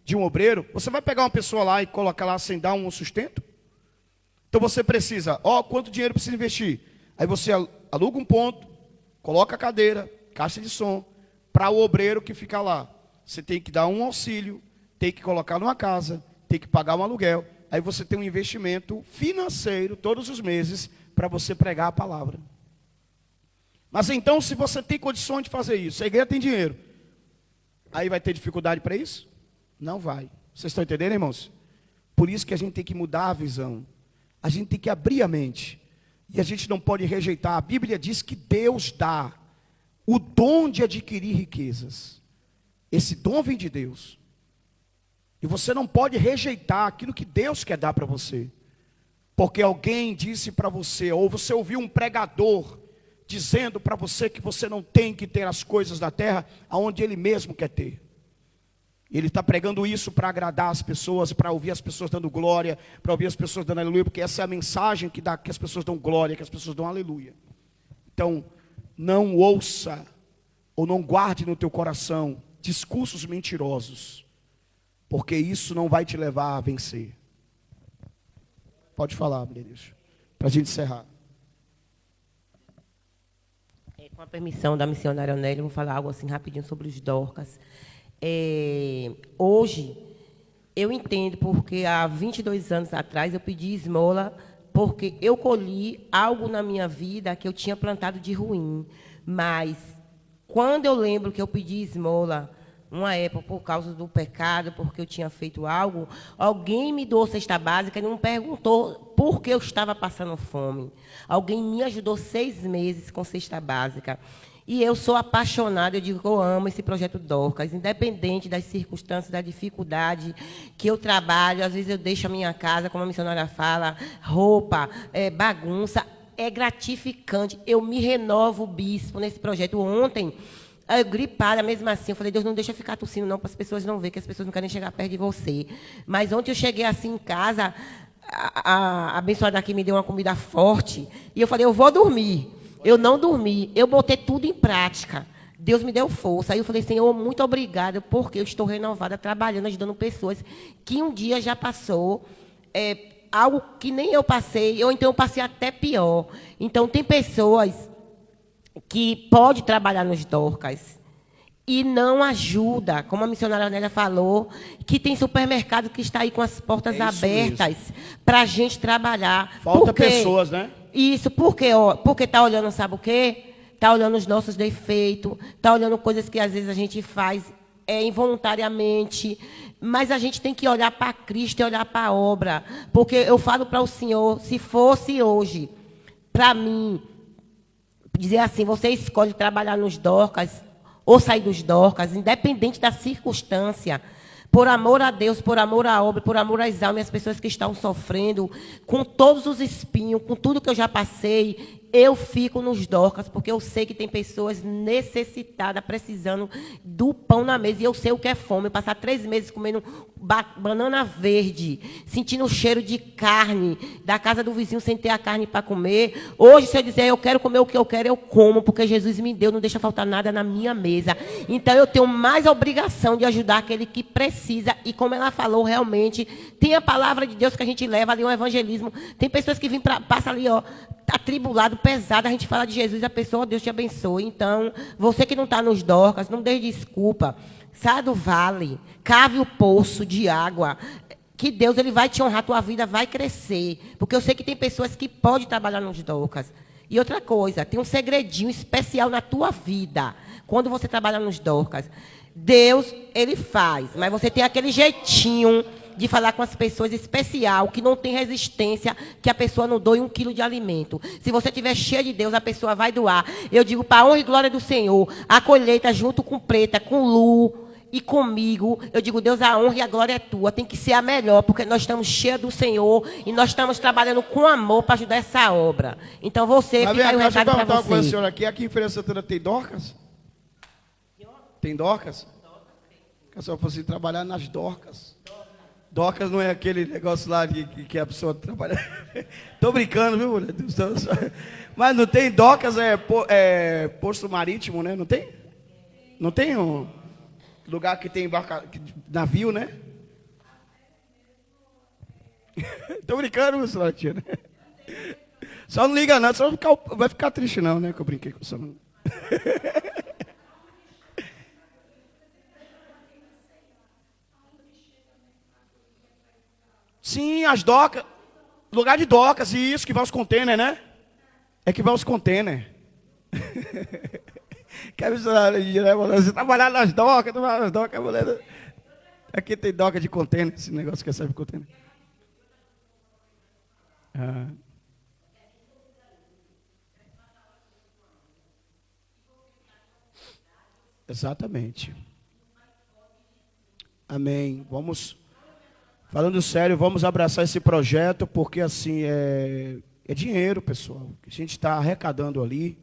de um obreiro, você vai pegar uma pessoa lá e colocar lá sem dar um sustento? Então você precisa, quanto dinheiro precisa investir? Aí você aluga um ponto, coloca a cadeira, caixa de som, para o obreiro que fica lá. Você tem que dar um auxílio, tem que colocar numa casa, tem que pagar um aluguel. Aí você tem um investimento financeiro todos os meses para você pregar a palavra. Mas então, se você tem condições de fazer isso, a igreja tem dinheiro, aí vai ter dificuldade para isso? Não vai. Vocês estão entendendo, irmãos? Por isso que a gente tem que mudar a visão. A gente tem que abrir a mente. E a gente não pode rejeitar. A Bíblia diz que Deus dá o dom de adquirir riquezas. Esse dom vem de Deus. E você não pode rejeitar aquilo que Deus quer dar para você. Porque alguém disse para você, ou você ouviu um pregador dizendo para você que você não tem que ter as coisas da terra aonde Ele mesmo quer ter. Ele está pregando isso para agradar as pessoas, para ouvir as pessoas dando glória, para ouvir as pessoas dando aleluia, porque essa é a mensagem que as pessoas dão glória, que as pessoas dão aleluia. Então, não ouça ou não guarde no teu coração discursos mentirosos, porque isso não vai te levar a vencer. Pode falar, Benício, para a gente encerrar. Com a permissão da missionária Nélia, eu vou falar algo assim rapidinho sobre os Dorcas. Hoje, eu entendo porque há 22 anos atrás eu pedi esmola, porque eu colhi algo na minha vida que eu tinha plantado de ruim. Mas, quando eu lembro que eu pedi esmola, uma época, por causa do pecado, porque eu tinha feito algo, alguém me doou cesta básica e não perguntou por que eu estava passando fome. Alguém me ajudou 6 meses com cesta básica. E eu sou apaixonada, eu digo que eu amo esse projeto Dorcas, independente das circunstâncias, da dificuldade que eu trabalho. Às vezes eu deixo a minha casa, como a missionária fala, roupa, bagunça. É gratificante. Eu me renovo, bispo, nesse projeto. Ontem, eu gripada, mesmo assim, eu falei: Deus, não deixa eu ficar tossindo não, para as pessoas não verem, que as pessoas não querem chegar perto de você. Mas ontem eu cheguei assim em casa, a abençoada aqui me deu uma comida forte, e eu falei: eu vou dormir. Eu não dormi, eu botei tudo em prática. Deus me deu força. Aí eu falei: Senhor, muito obrigada, porque eu estou renovada, trabalhando, ajudando pessoas que um dia já passou algo que nem eu passei, ou então eu passei até pior. Então, tem pessoas que podem trabalhar nos Dorcas e não ajuda, como a missionária Nélia falou, que tem supermercado que está aí com as portas abertas para a gente trabalhar. Falta pessoas, né? Isso, porque está olhando, sabe o quê? Está olhando os nossos defeitos, está olhando coisas que às vezes a gente faz involuntariamente, mas a gente tem que olhar para Cristo e olhar para a obra, porque eu falo para o Senhor, se fosse hoje, para mim, dizer assim: você escolhe trabalhar nos Dorcas ou sair dos Dorcas, independente da circunstância, por amor a Deus, por amor à obra, por amor às almas, as pessoas que estão sofrendo, com todos os espinhos, com tudo que eu já passei, eu fico nos Dorcas, porque eu sei que tem pessoas necessitadas, precisando do pão na mesa. E eu sei o que é fome. Passar 3 meses comendo banana verde, sentindo o cheiro de carne, da casa do vizinho sem ter a carne para comer. Hoje, se eu dizer, eu quero comer o que eu quero, eu como, porque Jesus me deu, não deixa faltar nada na minha mesa. Então, eu tenho mais a obrigação de ajudar aquele que precisa. E como ela falou, realmente, tem a palavra de Deus que a gente leva ali, um evangelismo. Tem pessoas que passam ali, ó, atribulado, pesado, a gente fala de Jesus, a pessoa, Deus te abençoe. Então, você que não está nos Dorcas, não dê desculpa, saia do vale, cave o poço de água, que Deus ele vai te honrar, tua vida vai crescer, porque eu sei que tem pessoas que podem trabalhar nos Dorcas. E outra coisa, tem um segredinho especial na tua vida, quando você trabalha nos Dorcas. Deus, ele faz, mas você tem aquele jeitinho de falar com as pessoas especial, que não tem resistência, que a pessoa não doe 1 quilo de alimento. Se você estiver cheia de Deus, a pessoa vai doar. Eu digo, para a honra e glória do Senhor, a colheita junto com Preta, com Lu e comigo, eu digo, Deus, a honra e a glória é tua, tem que ser a melhor, porque nós estamos cheios do Senhor e nós estamos trabalhando com amor para ajudar essa obra. Então você, fica aí o recado para você. Uma senhora aqui em Feira Santana tem Dorcas? Tem Dorcas? Que a senhora fosse trabalhar nas Dorcas. Dorcas não é aquele negócio lá que a pessoa trabalha. Tô brincando, viu, mulher? Mas não tem Dorcas, é posto marítimo, né? Não tem? Não tem um lugar que tem navio, né? Tô brincando, meu senhor, tia, né? Só não liga não, só vai ficar triste não, né? Que eu brinquei com o senhor. Sim, as docas, lugar de docas, e isso que vai os containers, né? É que vai os containers. Quer você trabalhar nas docas, mulher. Aqui tem doca de container, esse negócio que serve container. Ah. Exatamente. Amém. Falando sério, vamos abraçar esse projeto, porque assim, é dinheiro, pessoal, que a gente está arrecadando ali.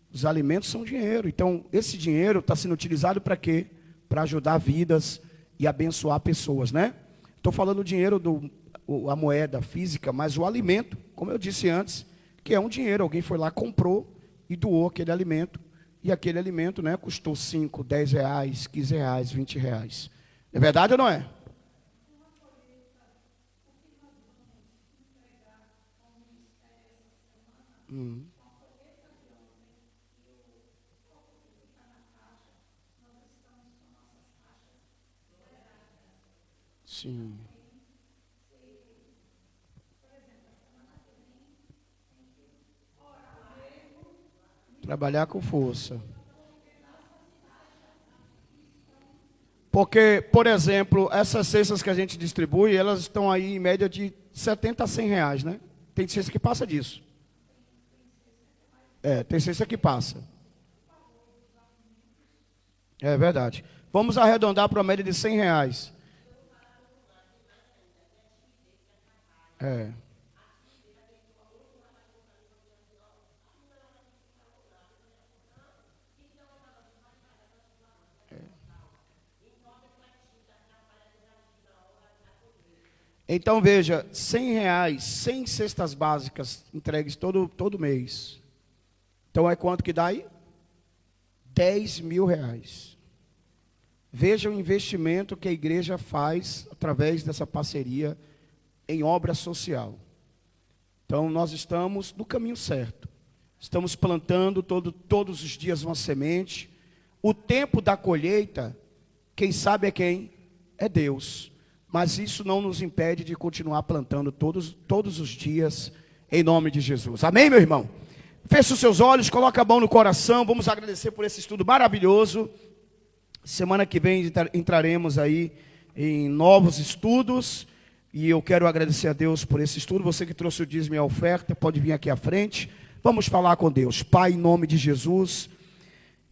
Os alimentos são dinheiro. Então, esse dinheiro está sendo utilizado para quê? Para ajudar vidas e abençoar pessoas, né? Estou falando do dinheiro, a moeda física, mas o alimento, como eu disse antes, que é um dinheiro. Alguém foi lá, comprou e doou aquele alimento. E aquele alimento, né, custou 5, 10 reais, 15 reais, 20 reais. É verdade ou não é? Sim. Trabalhar com força. Porque, por exemplo, essas cestas que a gente distribui, elas estão aí em média de 70 a 100 reais, né? Tem cesta que passa disso. Tem cesta que passa. É verdade. Vamos arredondar para a média de 100 reais. Então veja, 100 reais, 100 cestas básicas entregues todo mês. Então é quanto que dá aí? 10 mil reais. Veja o investimento que a igreja faz através dessa parceria em obra social. Então nós estamos no caminho certo. Estamos plantando todos os dias uma semente. O tempo da colheita, quem sabe é quem? É Deus. Mas isso não nos impede de continuar plantando todos os dias, em nome de Jesus. Amém, meu irmão? Feche os seus olhos, coloque a mão no coração. Vamos agradecer por esse estudo maravilhoso. Semana que vem entraremos aí em novos estudos. E eu quero agradecer a Deus por esse estudo. Você que trouxe o dízimo e a oferta, pode vir aqui à frente. Vamos falar com Deus. Pai, em nome de Jesus,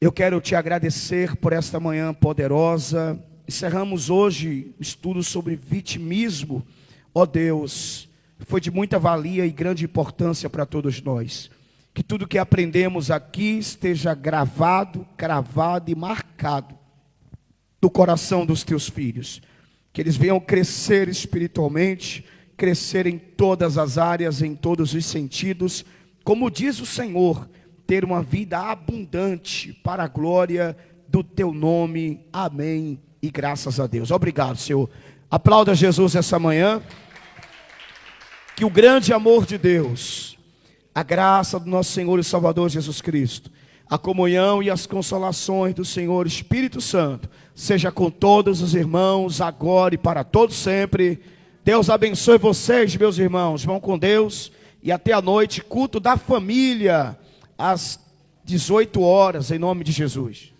eu quero te agradecer por esta manhã poderosa. Encerramos hoje o estudo sobre vitimismo. Ó Deus, foi de muita valia e grande importância para todos nós. Que tudo que aprendemos aqui esteja gravado, cravado e marcado no coração dos teus filhos. Que eles venham crescer espiritualmente, crescer em todas as áreas, em todos os sentidos. Como diz o Senhor, ter uma vida abundante para a glória do teu nome. Amém. E graças a Deus. Obrigado, Senhor. Aplauda Jesus essa manhã. Que o grande amor de Deus, a graça do nosso Senhor e Salvador Jesus Cristo, a comunhão e as consolações do Senhor Espírito Santo, seja com todos os irmãos, agora e para todos sempre. Deus abençoe vocês, meus irmãos. Vão com Deus e até a noite, culto da família, às 18 horas, em nome de Jesus.